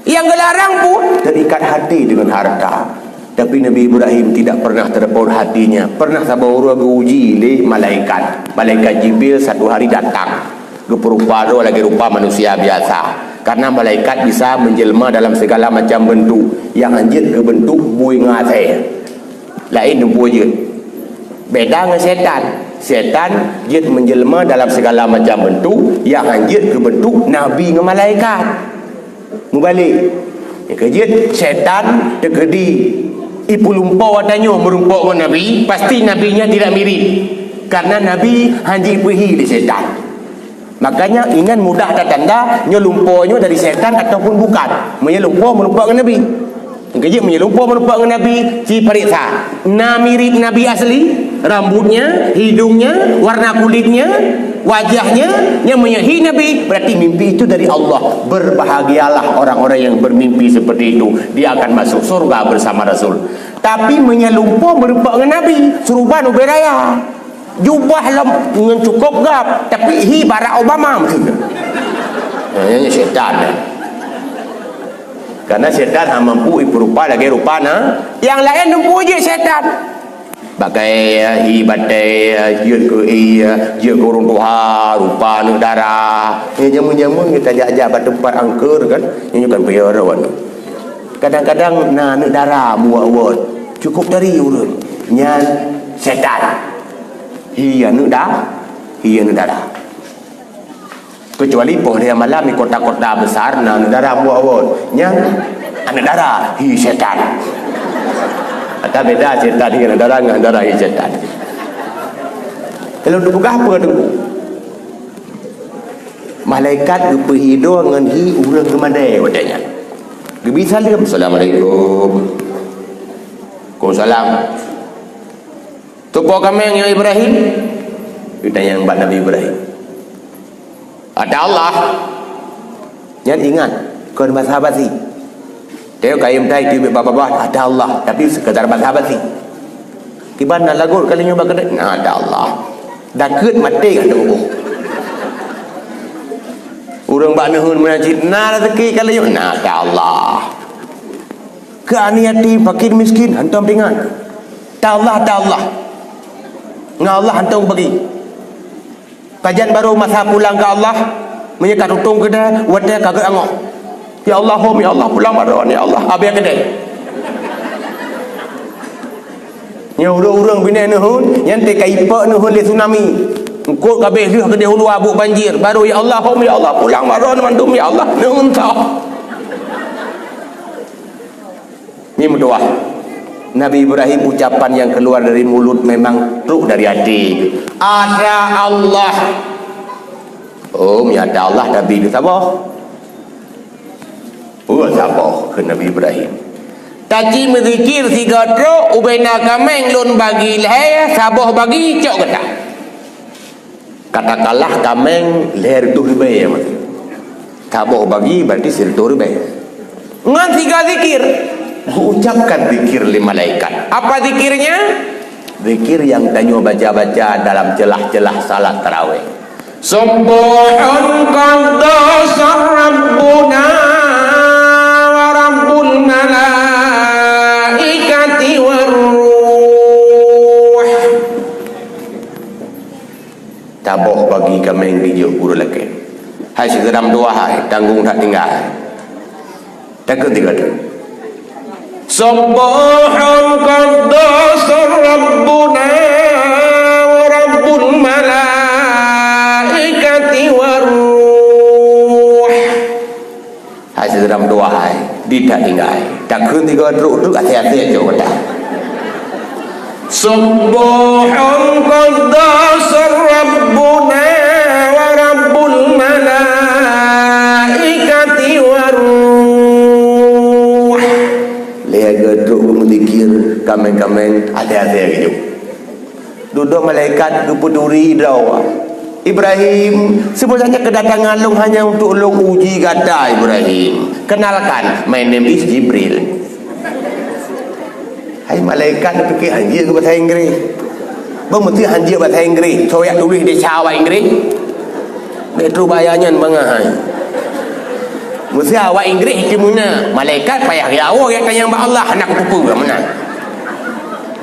Yang gelarang pun terikat hati dengan harta. Tapi Nabi Ibrahim tidak pernah terpaut hatinya. Pernah sabauru uji le malaikat. Malaikat Jibril satu hari datang. Geperupa lagi rupa manusia biasa. Karena malaikat bisa menjelma dalam segala macam bentuk. Yang anjir ke bentuk bui ngasai. Lain numpu je. Beda dengan setan. Setan jid menjelma dalam segala macam bentuk. Yang anjir ke bentuk Nabi dengan malaikat. Mubalik. Yang kejit setan terkedi. Ipu lumpau adanya merumpau dengan Nabi. Pasti Nabinya tidak mirip. Karena Nabi hanji puhi di setan. Makanya ingat mudah ada tanda nyelumpuhnya dari setan ataupun bukan. Menyelumpuh merupakan Nabi. Kerja menyelumpuh merupakan Nabi. Si periksa. Mirip Nabi asli. Rambutnya, hidungnya, warna kulitnya, wajahnya. Yang menyahi Nabi. Berarti mimpi itu dari Allah. Berbahagialah orang-orang yang bermimpi seperti itu. Dia akan masuk surga bersama Rasul. Tapi menyelumpuh merupakan Nabi. Suruban uberaya. Jubah lah dengan cukup gap tapi Barack Obama macam tu. Ini setan. Karena setan mampu berupa lagi rupa yang lain mampu je setan. Bagai batai je ke orang tua rupa nu darah. Ini jamun-jamun kita ajak tempat angker kan. Ini kan payarawan. Kadang-kadang nu darah muat-muat. Cukup dari urun. Nyan setan. Ia nu darah. Kecuali pohon yang malam di kota-kota besar, nu darah buat yang anak darah hi setan. Atau beda setan dengan darah dengan darah hi setan. Kalau dibuka apa tu? Malaikat berhidup dengan hi urang ke mana katanya. Gebi salam. Assalamualaikum. Waalaikumsalam. Tupo kami yang Ibrahim. Kita yang buat Nabi Ibrahim. Ada Allah. Jangan ingat. Kau bahasa basi. Tengok kain tai di bawah ada Allah, tapi sekadar mazhab sih. Kibana lagu kali nyoba kedai, nah ada Allah. Dah ket mati kat tu. Urang bak nuhun menajid, nah rezeki kali nyoba, nah ada Allah. Keaniati fakir miskin hantam pingan. Ta Allah, ta Allah. Ngah Allah hantam bagi. Kajian baru masa pulang ke Allah, menyekat utung kedai, wadah kagak angok. Ya Allah, ya Allah pulang maron, ya Allah. Habis kedai. Nya urang-urang bina nuhun, yang te kaipak nuhun le tsunami. Engkau kabeh dah kedai hulu abuk banjir. Baru ya Allah, ya Allah pulang maron mandum ya Allah. Nuhun tah. Ini berdoa. Nabi Ibrahim ucapan yang keluar dari mulut memang truk dari hati. Ada Allah. Oh, ya ada Allah Nabi itu sabar. Oh, sabar ke Nabi Ibrahim. Taji menzikir tiga truk ubena kameng lun bagi leher sabar bagi cok kata. Katakanlah kameng leher tu ribai ya. Sabar bagi berarti sir tu ribai. Ngan tiga zikir. Ucapkan zikir lima malaikat. Apa zikirnya? Zikir yang tanyo baca-baca dalam celah-celah salat tarawih. Subhan qaddasa rabbuna wa rabbul malaikati waruh. Taboh bagi kami yang hijau guru lagi. Hai segeram doa hai, tanggung tak tinggal. Tak ketiga tu. Subhan qaddasa rabbuna wa rabbul malaikati waruh. Hai dalam doa hai tidak tinggal. Tak kun tiga teruk hati-hati aja kata. Subhan qaddasa rabbuna wa rabbul malaikati waruh. Geduk mendikir kameng-kameng ada gitu. Duduk malaikat peduli dawa. Ibrahim sebenarnya kedatangan lu hanya untuk lu uji kata Ibrahim. Kenalkan, my name is Jibril. Hai malaikat fikir hanya ke bahasa Inggeris. Bermesti hanya bahasa Inggeris. Soyak tulis di Jawa Inggeris. Dia tu bayarnya bangahai. Mesti awak Inggeris cumuna malaikat payah ya awak yang Allah anak tupu ke mana.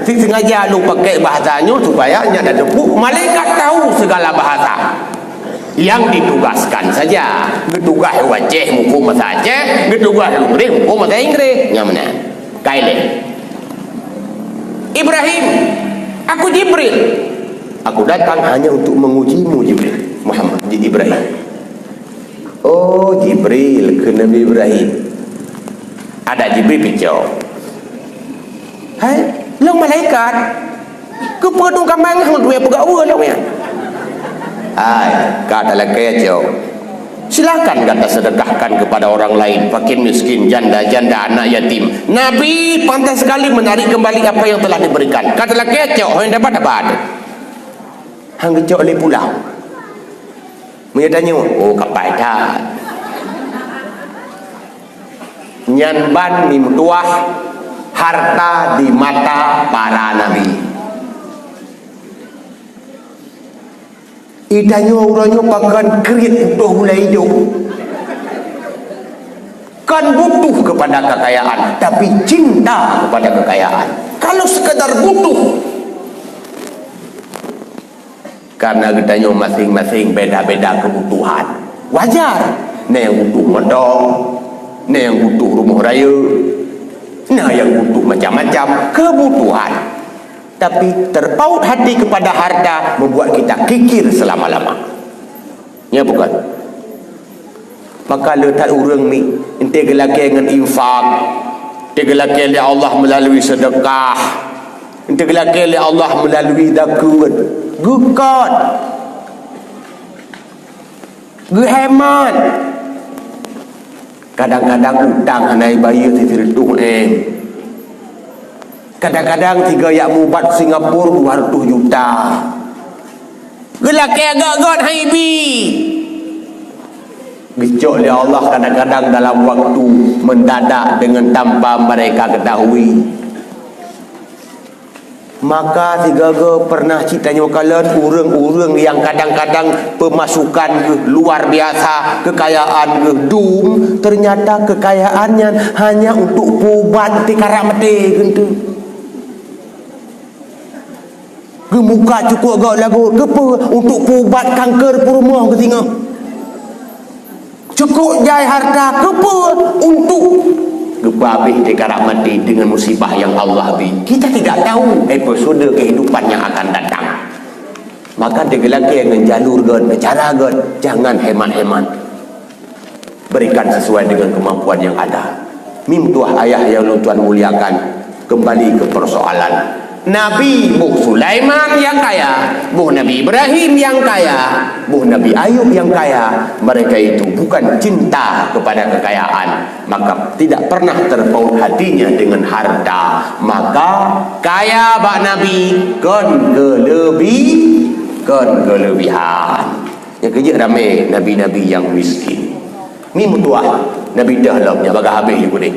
Mesti sengaja lu pakai bahasanya supaya nya ada tupu malaikat tahu segala bahasa. Yang ditugaskan saja. Ditugas wajah hukum saja, ditugas Inggris hukum bahasa Inggris. Nya mana? Kaile. Ibrahim, aku Jibril. Aku datang hanya untuk mengujimu Jibril. Muhammad Ibrahim. Oh Jibril ke Nabi Ibrahim. Ada Jibril picau. Hai, lu malaikat. Ke pedung kambang hang duwe pegawa lu ya. Hai, kata laki jauh. Silakan kata sedekahkan kepada orang lain, fakir miskin, janda-janda, anak yatim. Nabi pandai sekali menarik kembali apa yang telah diberikan. Kata laki jauh, yang dapat apa ada? Hang jauh oleh pulau. Mereka tanya, oh kapai dah. Nyan ban mimtuah harta di mata para nabi. Itanya orangnya pakan kerit untuk mulai hidup. Kan butuh kepada kekayaan, tapi cinta kepada kekayaan. Kalau sekedar butuh, karena kitanya masing-masing beda-beda kebutuhan. Wajar. Ni yang butuh modal, ni yang butuh rumah raya, ni yang butuh macam-macam kebutuhan. Tapi terpaut hati kepada harta membuat kita kikir selama-lama. Ya bukan? Maka letak orang ni ente gelaki dengan infak, ente gelaki oleh Allah melalui sedekah, ente gelaki oleh Allah melalui zakat. Gukot, guhemat. Kadang-kadang utang anai bayi titir-tuh kadang-kadang 3 yak mubat Singapura 200 juta. Gelaki agak-agak haibi. Gecok oleh Allah kadang-kadang dalam waktu mendadak dengan tanpa mereka ketahui. Maka tiga-tiga pernah ceritanya kalian orang-orang yang kadang-kadang pemasukan ke luar biasa, kekayaan ke dum, ternyata kekayaannya hanya untuk ubat tikarak mati gitu. Gemuka cukup agak lagu kepa untuk ubat kanker rumah ke tengah. Cukup jai harta kepa untuk habis tikarak mati dengan musibah yang Allah beri. Kita tidak tahu episode kehidupan yang akan datang. Maka digelaki dengan jalur gan, cara gan, jangan hemat-hemat. Berikan sesuai dengan kemampuan yang ada. Mimtuah ayah yang Tuhan muliakan. Kembali ke persoalan. Nabi Buh Sulaiman yang kaya, Buh Nabi Ibrahim yang kaya, Buh Nabi Ayub yang kaya. Mereka itu bukan cinta kepada kekayaan, maka tidak pernah terpaut hatinya dengan harta. Maka kaya bak Nabi kan kelebihan. Yang kerja ramai Nabi-Nabi yang miskin. Ni mutuah Nabi dalamnya baga habis juga ni.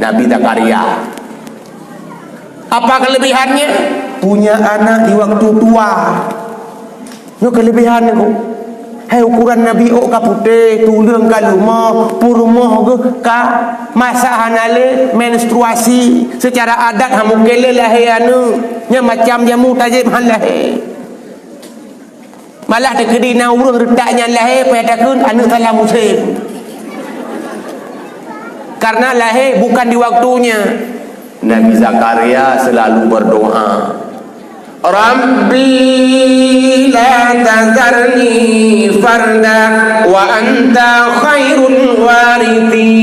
Nabi Zakaria, apa kelebihannya? Punya anak di waktu tua. Itu kelebihannya kok. Hai ukuran Nabi ok kapute tulung kaluma purmoh ke ka masa hanale menstruasi secara adat hamukele lahe anu nya macam jamu tajib han lahe. Malah dekedina urang retaknya lahe padakeun anu salah musim. Karena lahe bukan di waktunya. Nabi Zakaria selalu berdoa, Rabbi la tazarni farda wa anta khairul warithin.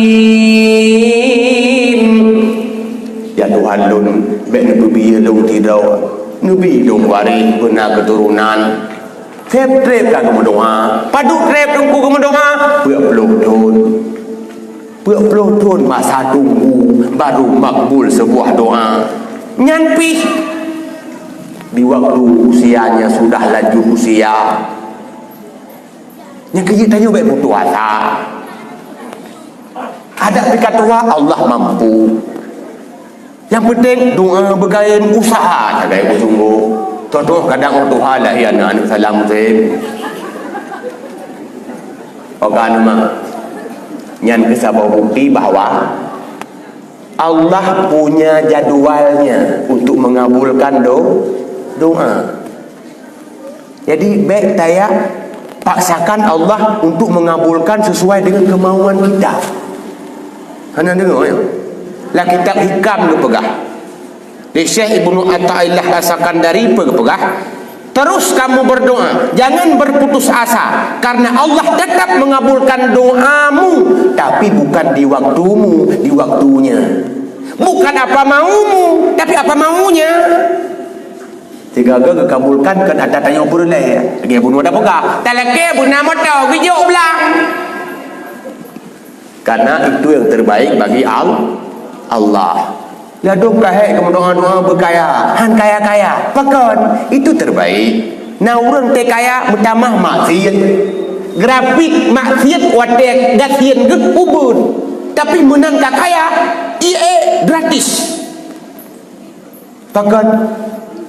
Ya Tuhan lun ben Nabi long tidau Nabi long waris benar keturunan. Trep-trep kan berdoa, padu trep tunggu berdoa, Peluk tahun masa tunggu baru makbul sebuah doa. Nyampi di waktu usianya sudah lanjut usia. Yang kita tanya baik butuh asa. Ada berkata Allah mampu. Yang penting doa bergaya usaha tak gaya sungguh. Contoh kadang orang Tuhan lah ya anak salam muslim. Okan mah yang kesabau bukti bahawa Allah punya jadualnya untuk mengabulkan doa. Jadi baik saya paksakan Allah untuk mengabulkan sesuai dengan kemauan kita. Hana dengar ya? Lah kitab hikam ke pegah. Di Syekh Ibnu Athaillah As-Sakandari pegah. Terus kamu berdoa, jangan berputus asa, karena Allah tetap mengabulkan doamu, tapi bukan di waktumu, di waktunya. Bukan apa maumu, tapi apa maunya. Jika kekabulkan kan ada tanya boleh. Dia bunuh ada pegah. Talake bunuh motor video belang. Karena itu yang terbaik bagi Allah. Ladung kahek kamu doa-doa berkaya, han kaya-kaya, pakon itu terbaik. Nah orang te kaya bertamah maksiat, grafik maksiat wadek gasian get ubun, tapi menang kaya, gratis. Pakon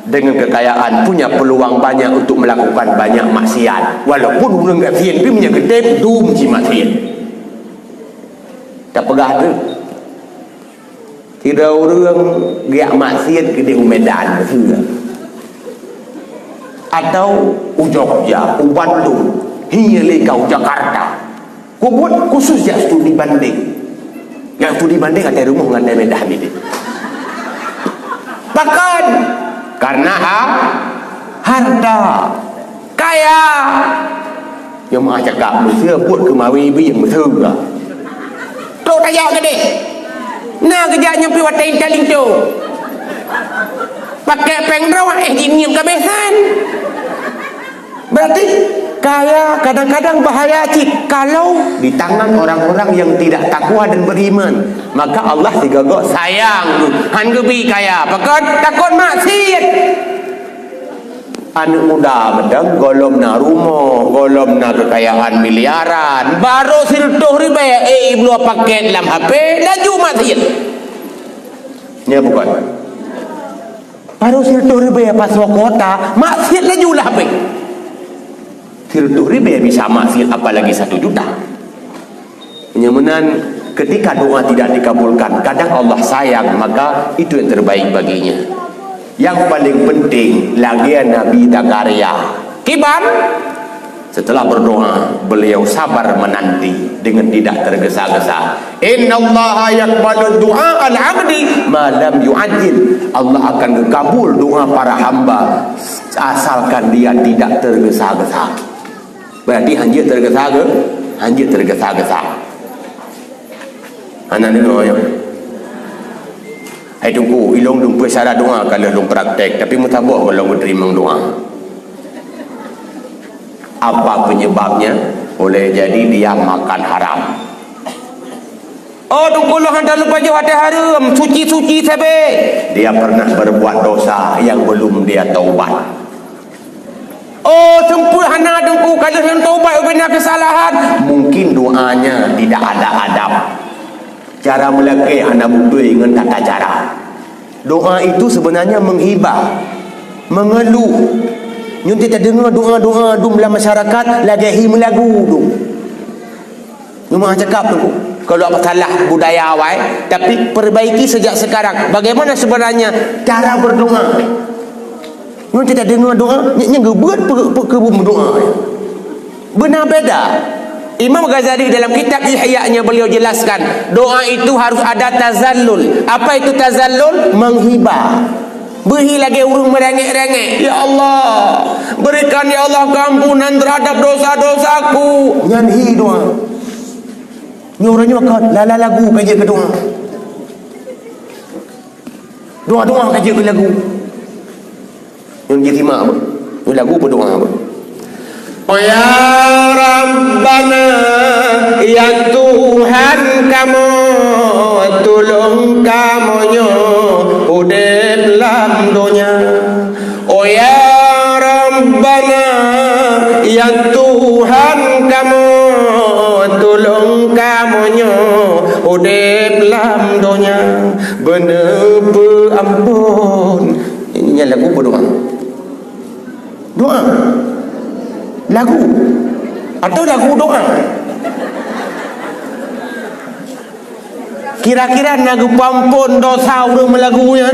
dengan kekayaan punya peluang banyak untuk melakukan banyak maksiat, walaupun orang gasian tapi punya gede dum si maksiat. Tak pegah tu. Tidak orang giat maksiat ke di Medan atau Jogja, Bandung, hingga kau Jakarta. Kau buat khusus ya studi banding. Yang studi banding ada rumah dengan Medan ini. Bahkan karena harta kaya yang mau cakap mesti buat kemawi bi yang betul lah. Tu tanya ke dia. Nah kerjanya pi watain taling tu. Pakai pengdraw dimiam kebesan. Berarti kaya kadang-kadang bahaya cik kalau di tangan orang-orang yang tidak takwa dan beriman. Maka Allah digagak sayang han gebi kaya. Pakon takut maksiat. anak muda bedang golom na rumah, golom na kekayaan miliaran, baru siltuh riba ibnu paket dalam HP laju maksiat. Ya bukan. Baru siltuh riba pas kota maksiat laju lah HP. Siltuh riba bisa maksiat apalagi 1 juta. Kemudian ketika doa tidak dikabulkan, kadang Allah sayang, maka itu yang terbaik baginya. Yang paling penting lagi Nabi Zakaria kiban setelah berdoa beliau sabar menanti dengan tidak tergesa-gesa. Innallaha yaqbalu du'a al-'abdi ma lam yu'ajjil. Allah akan kabul doa para hamba asalkan dia tidak tergesa-gesa. Berarti hanya tergesa-gesa. Anak dengar ya. Hai tunggu, ilong dumpu syarat doa kalau long praktek, tapi mutabak kalau terima doa. Apa penyebabnya? Boleh jadi dia makan haram. Oh, tunggu lo hendak lupa jauh ada haram, suci sebe. Dia pernah berbuat dosa yang belum dia taubat. Oh, tempur hana tunggu kalau yang taubat benar kesalahan. Mungkin doanya tidak ada adab. Cara melakai anak butuh dengan tata cara. Doa itu sebenarnya menghibah, mengeluh. Nyun kita dengar doa-doa dalam masyarakat lagi melagu tu. Nyun cakap tu kalau apa salah budaya awal, tapi perbaiki sejak sekarang. Bagaimana sebenarnya cara berdoa? Nyun kita dengar doa, nyun gebuat kebun doa. Benar beda. Imam Ghazali dalam kitab Ihya-nya beliau jelaskan doa itu harus ada tazallul. Apa itu tazallul? Menghibah. Beri lagi urung merengek-rengek. Ya Allah, berikan ya Allah keampunan terhadap dosa-dosaku. Nyanyi doa. Nyoranya kan lala lagu kaji ke doa. Doa-doa kaji ke lagu. Yang diterima apa? Lagu berdoa apa? Oh ya Rabbana, ya Tuhan kamu, tolong kamunya udep dalam dunia. Oh ya Rabbana, ya Tuhan kamu, tolong kamunya udep dalam dunia. Benar ampun. Ini lagu berdoa. Doa. Lagu atau lagu doa. Kira-kira lagu pampun dosa orang melagunya.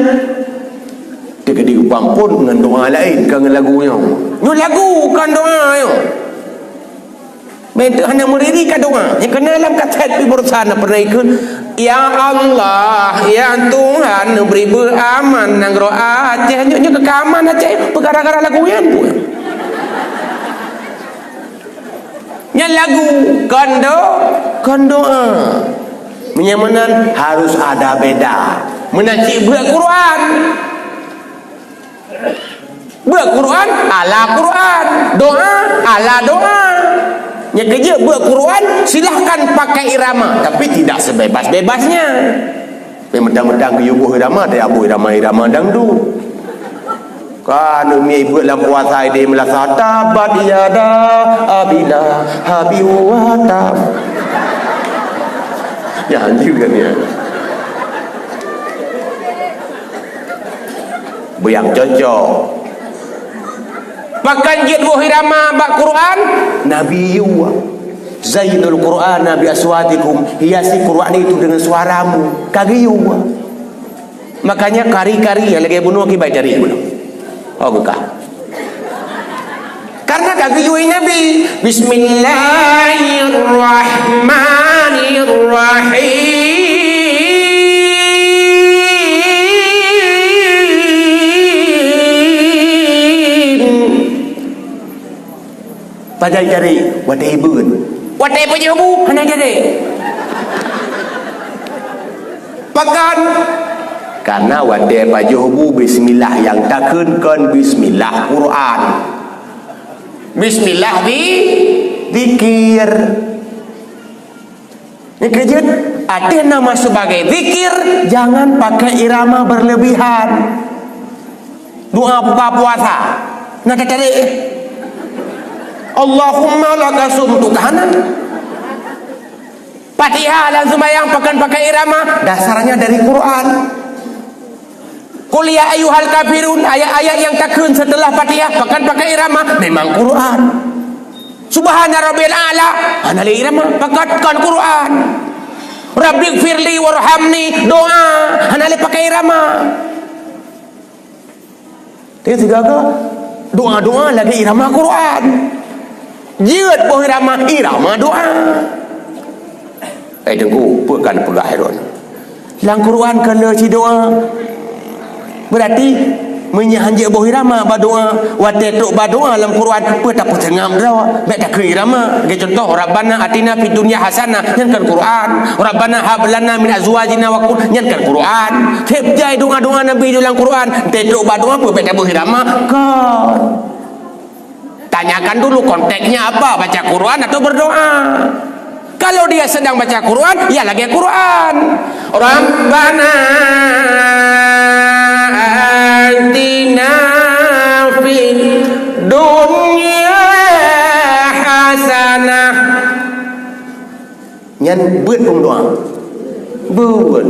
Dia kena pampun dengan doa lain kan lagunya. Yo lagu kan doa yo. Beda hanya meririkan doa. Yang kena dalam kata di bersana pernah ikut. Ya Allah, ya Tuhan, beri beraman nang roa Aceh. Hanya kekaman Aceh perkara-kara lagunya pun. Nya lagu doa menyamanan harus ada beda. Menaci Quran ala Quran, doa ala doa. Nya kerja Quran silahkan pakai irama, tapi tidak sebebas-bebasnya. Memang-memang keyubuh irama ada abu irama dangdut. Kan umi ibu dalam puasa dia melasa tabat yada abila habiu watab. Ya juga ni. Bayang cocok. Pakai jid wahirama bak Quran Nabi yuwa Zainul Quran Nabi aswatikum, hiasi Quran itu dengan suaramu kagi yuwa. Makanya kari-kari yang lagi bunuh akibat dari bunuh. Oh bukan. Karena kaki jual Nabi. Bismillahirrahmanirrahim. Pada jari wadai bun. Wadai punya bu, hana jari. Pakan. Karena wadai pajuhu bismillah yang takkan bismillah Quran. Bismillah zikir. Ini kerja ada nama sebagai zikir, jangan pakai irama berlebihan. Doa buka puasa Nak tarik Allahumma laka sumtu kahanan. Fatihah dan sembahyang pakai irama dasarnya dari Quran. Qul ya ayyuhal kafirun, ayat-ayat yang takun setelah Fatihah pakai irama memang Quran. Subhana rabbil a'la ana li irama pakatkan Quran. Rabbighfirli warhamni doa ana li pakai irama. Dia segala doa-doa lagi irama Quran. Jiut boh irama doa. Tengku pekan pegahirun. Lang Quran kalau si doa berarti menyahanjak boh irama berdoa watetuk berdoa dalam Quran apa tak petengam dah mek tak irama ge contoh rabbana atina fid dunya hasanah nyankan Quran rabbana hab lana min azwajina wa qur nyankan Quran tep jai doa-doa nabi dalam Quran tetuk berdoa apa mek tak boh irama kan tanyakan dulu konteksnya apa baca Quran atau berdoa. Kalau dia sedang baca Quran, ya lagi Quran. Rabbana atina fid dunya hasanah. Nyan beut pun doa. Beut.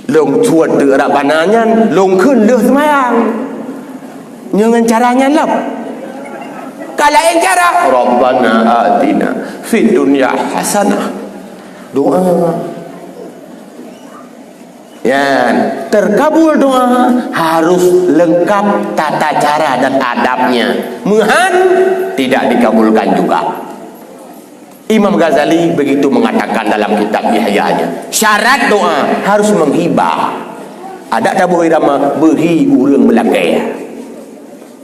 Long chuột từ Rabbana nyan, long khun leuh semayang. Nyengan caranya lep. Kalau yang cara Rabbana atina fid dunya hasanah. Doa. Ya, terkabul doa harus lengkap tata cara dan adabnya. Muhan tidak dikabulkan juga. Imam Ghazali begitu mengatakan dalam kitab Ihya'nya. Syarat doa harus menghibah. Ada tak boleh irama beri urang melakai.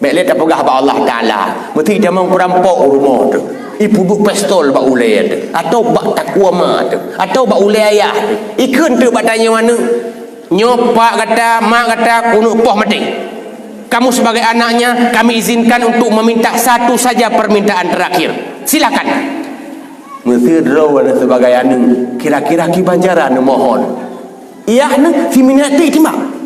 Baiklah tak pegah ba Allah Taala. Mesti dia mau perampok rumah tu. Ibu buk pistol ba ulai tu. Atau ba takwa ma tu. Atau ba ulai ayah tu. Ikun tu ba tanya mana? Nyopak kata, mak kata kuno poh mati. Kamu sebagai anaknya kami izinkan untuk meminta satu saja permintaan terakhir. Silakan. Mesti draw sebagai anak. Kira-kira ki banjaran mohon. Iya nak si minati timbang.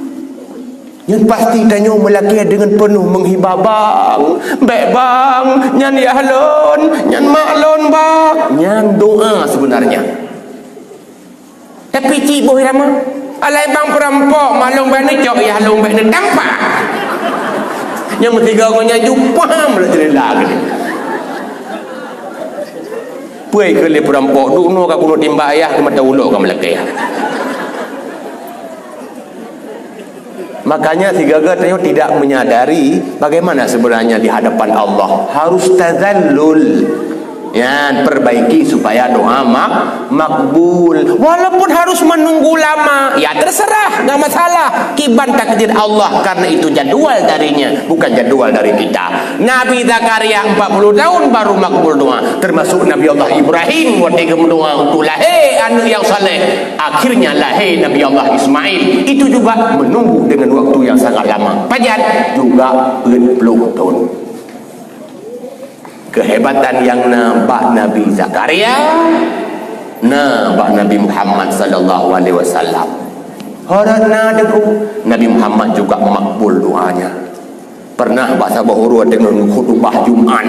Yang pasti tanya melaki dengan penuh menghibah bang. Baik bang, nyan ya halon, nyan maklon bang. Nyan doa sebenarnya. Tapi cik boh irama, alai bang perampok malong bang ni jok ya halong bang ni tampak. Yang mestiga kau nyan jumpa mula cerita ni. Puai ke le perampok duk no ka kuno timba ayah ke mata ulok ka melaki. Makanya si gagal tanya tidak menyadari bagaimana sebenarnya di hadapan Allah harus tazallul. Ya, perbaiki supaya doa makbul. Walaupun harus menunggu lama, ya terserah, enggak masalah. Kiban takdir Allah karena itu jadwal darinya, bukan jadwal dari kita. Nabi Zakaria 40 tahun baru makbul doa, termasuk Nabi Allah Ibrahim waktu berdoa untuk lahir anak yang saleh. Akhirnya lahir Nabi Allah Ismail. Itu juga menunggu dengan waktu yang sangat lama. Panjang juga 40 tahun. Kehebatan yang nambah Nabi Zakaria, nambah Nabi Muhammad sallallahu alaihi wasallam. Harana deku Nabi Muhammad juga makbul doanya. Pernah bahasa bahuru dengan khutbah Jumat,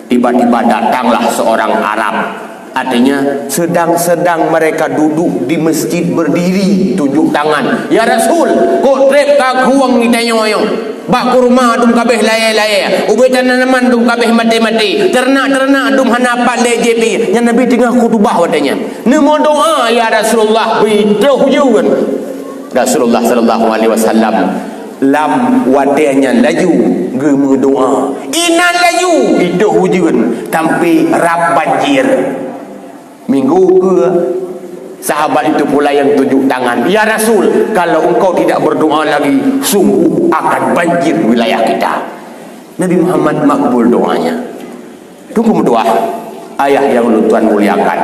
tiba-tiba datanglah seorang Arab. Artinya sedang mereka duduk di masjid berdiri, tunjuk tangan. Ya Rasul, kau trep ka kuang ni tanyo-yo. Bak kurma dum kabeh laye-laye. Ubay tanaman dum kabeh mati-mati. Ternak-ternak dum hanapat le jepi. Yang Nabi tengah khutbah wadanya. Nemo doa ya Rasulullah bituh yuan. Rasulullah sallallahu alaihi wasallam lam wadanya laju gemu doa. Inan laju itu hujun tampi rap banjir. Minggu ke sahabat itu pula yang tunjuk tangan. Ya Rasul, kalau engkau tidak berdoa lagi, sungguh akan banjir wilayah kita. Nabi Muhammad makbul doanya. Tunggu berdoa. Ayah yang Tuhan muliakan.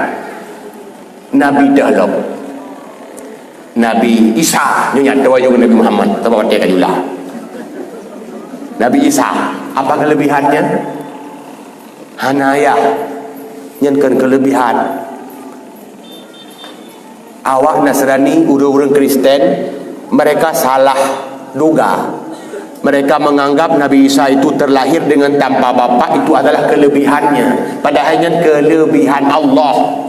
Nabi Dahlab, Nabi Isa, nyonya doa juga Nabi Muhammad. Tahu dia kajulah. Nabi Isa, apa kelebihannya? Hanaya, nyankan kelebihan. Awak Nasrani, orang-orang Kristen, mereka salah duga. Mereka menganggap Nabi Isa itu terlahir dengan tanpa bapa, itu adalah kelebihannya. Padahalnya kelebihan Allah.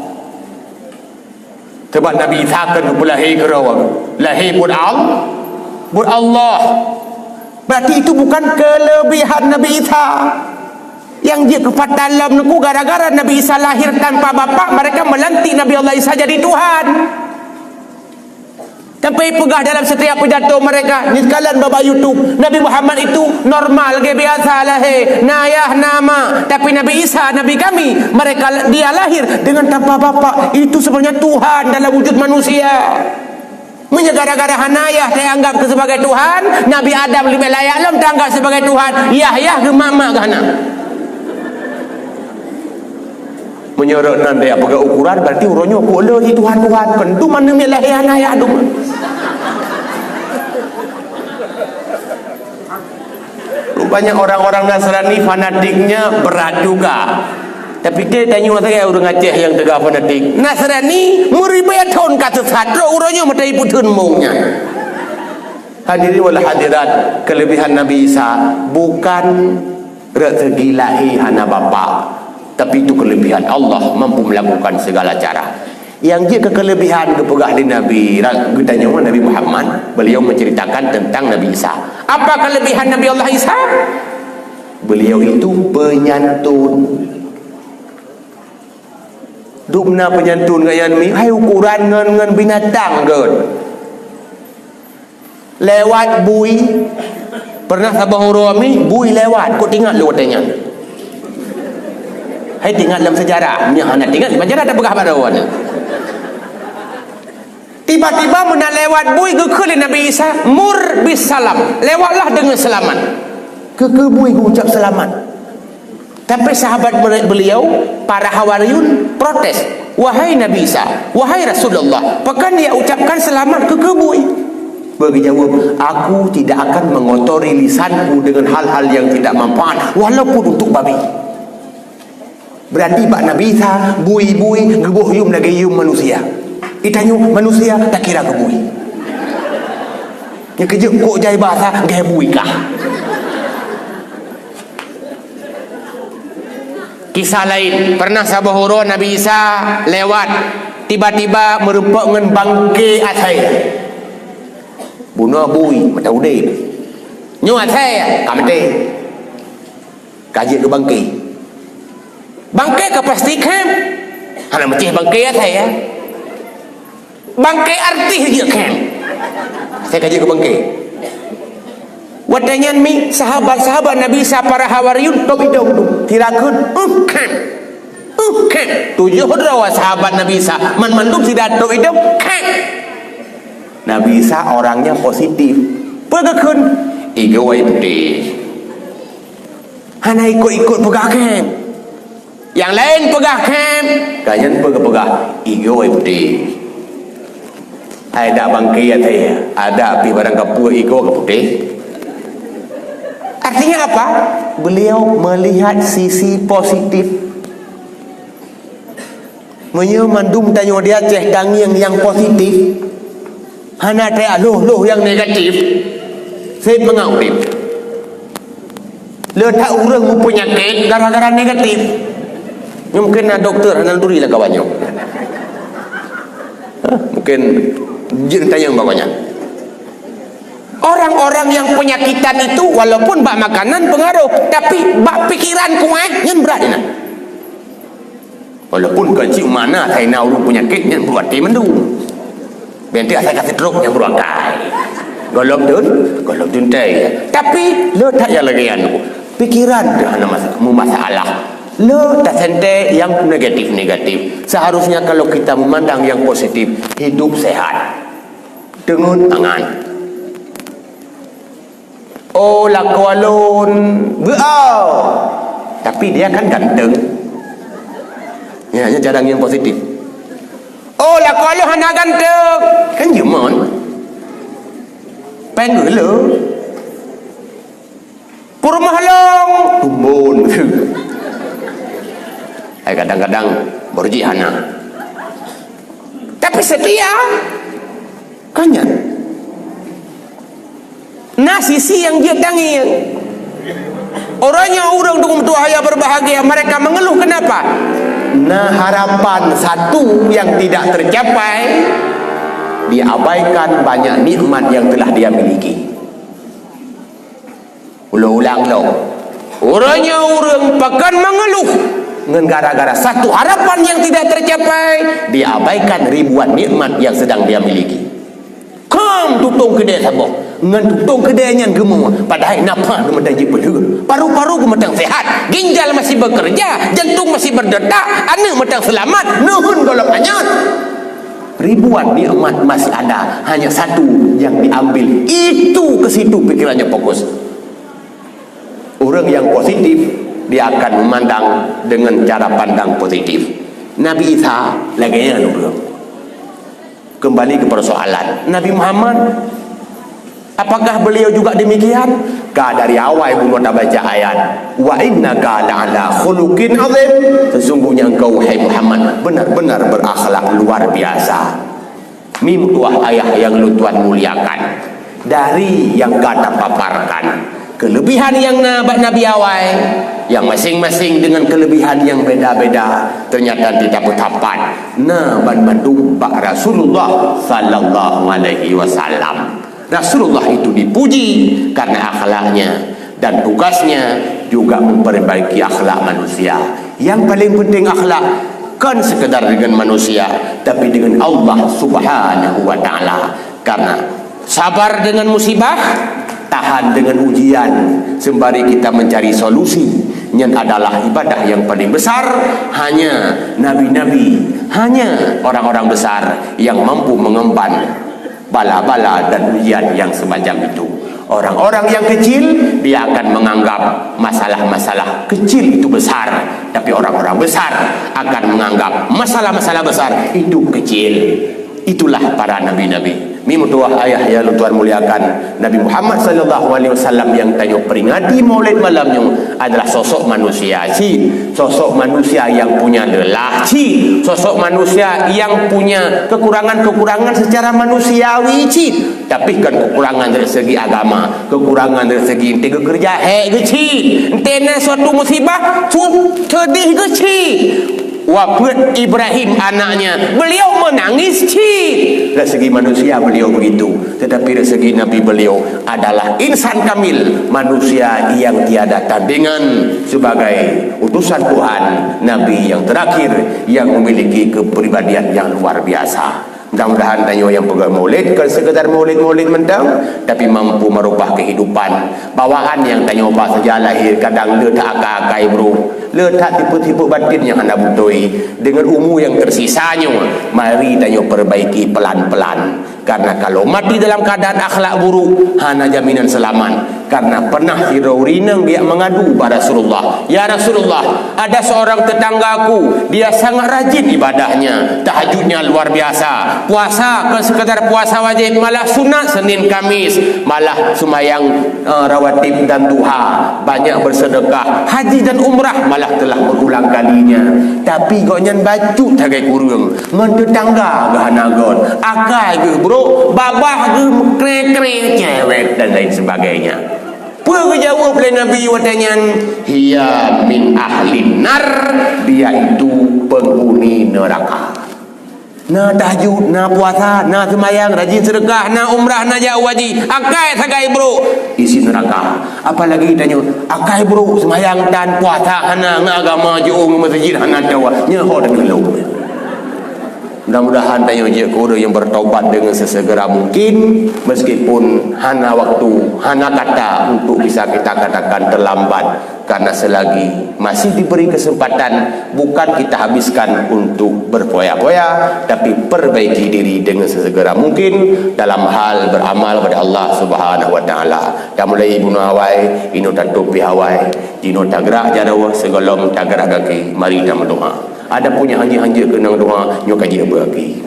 Sebab Nabi Isa kan lahir ke rawang, lahir pun Allah. Berarti itu bukan kelebihan Nabi Isa. Yang dia kefat dalam niku gara-gara Nabi Isa lahir tanpa bapa, mereka melantik Nabi Allah Isa jadi Tuhan. Sampai pegah dalam setiap pidato mereka. Ni sekalian baba YouTube, Nabi Muhammad itu normal ke biasa lahir, nayah nama. Tapi Nabi Isa, Nabi kami, dia lahir dengan tanpa bapa. Itu sebenarnya Tuhan dalam wujud manusia. Gara-gara hanayah saya anggap sebagai Tuhan, Nabi Adam lebih layak lam dianggap sebagai Tuhan. Yahya ke mama ke anak. Menyorok nanti apa ke ukuran berarti uronyo boleh di Tuhan-Tuhan kendu mana milih hanayah dum. Rupanya orang-orang Nasrani fanatiknya berat juga. Tapi dia tanya saya orang Aceh yang tegak fanatik. Nasrani muribayatun kata satu orangnya mata ibu mungnya. Hadirin wal hadirat, kelebihan Nabi Isa bukan rezeki lahir anak bapa, tapi itu kelebihan Allah mampu melakukan segala cara. Yang dia kekelebihan kepegah di Nabi kita nyawa Nabi Muhammad, beliau menceritakan tentang Nabi Isa. Apa kelebihan Nabi Allah Isa? Beliau itu penyantun. Dukna penyantun kayan mi, hai ukuran ngan binatang kan. Lewat bui, pernah sabah mi bui lewat, kau tinggal lewatnya. Hai tinggal dalam sejarah, nya anak tinggal macam ada begah barawan. Tiba-tiba mena lewat bui ke Nabi Isa, mur bis salam, lewatlah dengan selamat. Ke bui ucap selamat. Tapi sahabat beliau, para Hawariyun protes. Wahai Nabi Isa, wahai Rasulullah, pekan dia ucapkan selamat ke kebui. Bagi jawab, aku tidak akan mengotori lisanku dengan hal-hal yang tidak manfaat, walaupun untuk babi. Berarti Pak Nabi Isa, bui-bui, gebuh yum lagi yum manusia. Itanyu manusia tak kira kebui. Yang kerja kok jai bahasa gaya bui kah? Kisah lain, pernah sabuhuro Nabi Isa lewat, tiba-tiba merupak dengan bangke atai. Bunuh bui, mata udah. Nyu atai, kamete. Kaji ke bangke. Bangke ke pastikan. Hana macih bangke atai ya. Bangke arti je kan. Saya kaji ke bangke. Wadanyan mi sahabat-sahabat Nabi Isa para Hawariyun tok idong tirakeun kan 7 rawa sahabat Nabi Isa man mandum tidak tok idong kan. Nabi Isa orangnya positif. Pegakeun ieu wae putih. Hana ikut-ikut pegah kan. Yang lain pegah kan, kanyan pegah ieu wae putih. Ada bangkai ada api barang kapur ieu ke putih. Artinya apa? Beliau melihat sisi positif. Menyemandum tanya dia ceh dangiang yang positif. Hana teh loh yang negatif. Saya mengaudit. Letak orang mempunyai gara-gara negatif. Mungkin dokter hana duri lah kawannya. Mungkin jin tanya bawahnya. Orang-orang yang penyakitan itu walaupun bak makanan pengaruh, tapi bak pikiran kuat yang berat ini. Walaupun kecil mana saya nak penyakit yang buat dia mendu. Nanti saya kasih drug yang beruangkai. Golok dun teh. Tapi lo tak yang lagi anu. Pikiran dah masalah. Lo tak sente yang negatif. Seharusnya kalau kita memandang yang positif, hidup sehat. Dengan tangan. Oh lakualun wow. Tapi dia kan ganteng. Ya, hanya jarang yang positif. Oh lakualun hana ganteng. Kan jemon. Penggelo. Purmahalong tumbun. Kadang-kadang borji hana. Tapi setia. Kanyan. Nah sisi yang dia tangis. Orangnya orang dukung tua haya berbahagia, mereka mengeluh kenapa? Nah harapan satu yang tidak tercapai, diabaikan banyak nikmat yang telah dia miliki. Ulang-ulang lo. Orangnya orang pakan mengeluh dengan gara-gara satu harapan yang tidak tercapai, diabaikan ribuan nikmat yang sedang dia miliki. Kam tutung kedai sabok. Ngan tutung kedainya gemuk, padahal nafas dia macam jipul, paru-paru dia macam sehat, ginjal masih bekerja, jantung masih berdetak, anak macam selamat, nuhun golok anyat. Ribuan nikmat masih ada, hanya satu yang diambil, itu ke situ pikirannya fokus. Orang yang positif dia akan memandang dengan cara pandang positif. Nabi Isa lagi yang dulu. Kembali ke persoalan Nabi Muhammad, apakah beliau juga demikian? Dari awal ibu kita baca ayat, wa innaka la'ala khuluqin azim, sesungguhnya engkau wahai Muhammad benar-benar berakhlak luar biasa. Mim tuah ayah yang lu Tuhan muliakan, dari yang kata paparkan kelebihan yang Nabi awal, yang masing-masing dengan kelebihan yang beda-beda, ternyata tidak bertapan. Nah, bantu Pak Rasulullah sallallahu alaihi wasallam. Rasulullah itu dipuji karena akhlaknya, dan tugasnya juga memperbaiki akhlak manusia. Yang paling penting akhlak kan sekedar dengan manusia, tapi dengan Allah Subhanahu wa taala. Karena sabar dengan musibah, tahan dengan ujian, sembari kita mencari solusi, yang adalah ibadah yang paling besar. Hanya nabi-nabi, hanya orang-orang besar yang mampu mengemban bala-bala dan ujian yang semacam itu. Orang-orang yang kecil, dia akan menganggap masalah-masalah kecil itu besar, tapi orang-orang besar akan menganggap masalah-masalah besar itu kecil. Itulah para nabi-nabi. Mimutuah ayah ya lu Tuhan muliakan, Nabi Muhammad sallallahu alaihi wasallam yang tanya peringati maulid malamnya adalah sosok manusia sosok manusia yang punya lelah sosok manusia yang punya kekurangan-kekurangan secara manusiawi tapi kan kekurangan dari segi agama, kekurangan dari segi ente kerja entena suatu musibah sedih Wafat Ibrahim anaknya, beliau menangis dari segi manusia beliau begitu, tetapi dari segi Nabi beliau adalah insan kamil, manusia yang tiada tandingan sebagai utusan Tuhan, Nabi yang terakhir yang memiliki kepribadian yang luar biasa. Mudah-mudahan tanyo yang pegang maulid kan sekedar maulid-maulid mentang, tapi mampu merubah kehidupan. Bawaan yang tanyo apa saja lahir kadang letak akai bro, letak tipu-tipu batin yang anda butuhi. Dengan umur yang tersisanya, mari tanyo perbaiki pelan-pelan. Karena kalau mati dalam keadaan akhlak buruk, hana jaminan selamat. Karena pernah Hirawrinang dia mengadu pada Rasulullah, ya Rasulullah, ada seorang tetanggaku, dia sangat rajin ibadahnya, tahajudnya luar biasa, puasa kan sekedar puasa wajib, malah sunat Senin Kamis, malah sembahyang rawatib dan duha, banyak bersedekah, haji dan umrah malah telah berulang kalinya. Tapi gonyan baju tagai kurung, ngan tetangga gahanagon, akai ge bro, babah ge kre-kre cewek dan lain sebagainya. Jawab oleh Nabi watanyan, hiya min ahli nar, dia itu penghuni neraka. Na tahajud, na puasa, na sembahyang, rajin sedekah, na umrah, na jauh haji, akai sagai bro isi neraka. Apalagi tanya akai bro sembahyang dan puasa hana agama jauh masjid hana dawa nyaho dan gelau. Mudah-mudahan tayo je kudu yang bertobat dengan sesegera mungkin, meskipun hana waktu, hana kata untuk bisa kita katakan terlambat, karena selagi masih diberi kesempatan, bukan kita habiskan untuk berpoya-poya, tapi perbaiki diri dengan sesegera mungkin dalam hal beramal pada Allah Subhanahu wa taala. Dan mulai ibnu awai, inu tatupi awai, dino tagrah jarawa segolong tagrah kaki, mari kita berdoa. Ada punya hanya kenang doa nyoka dia bagi.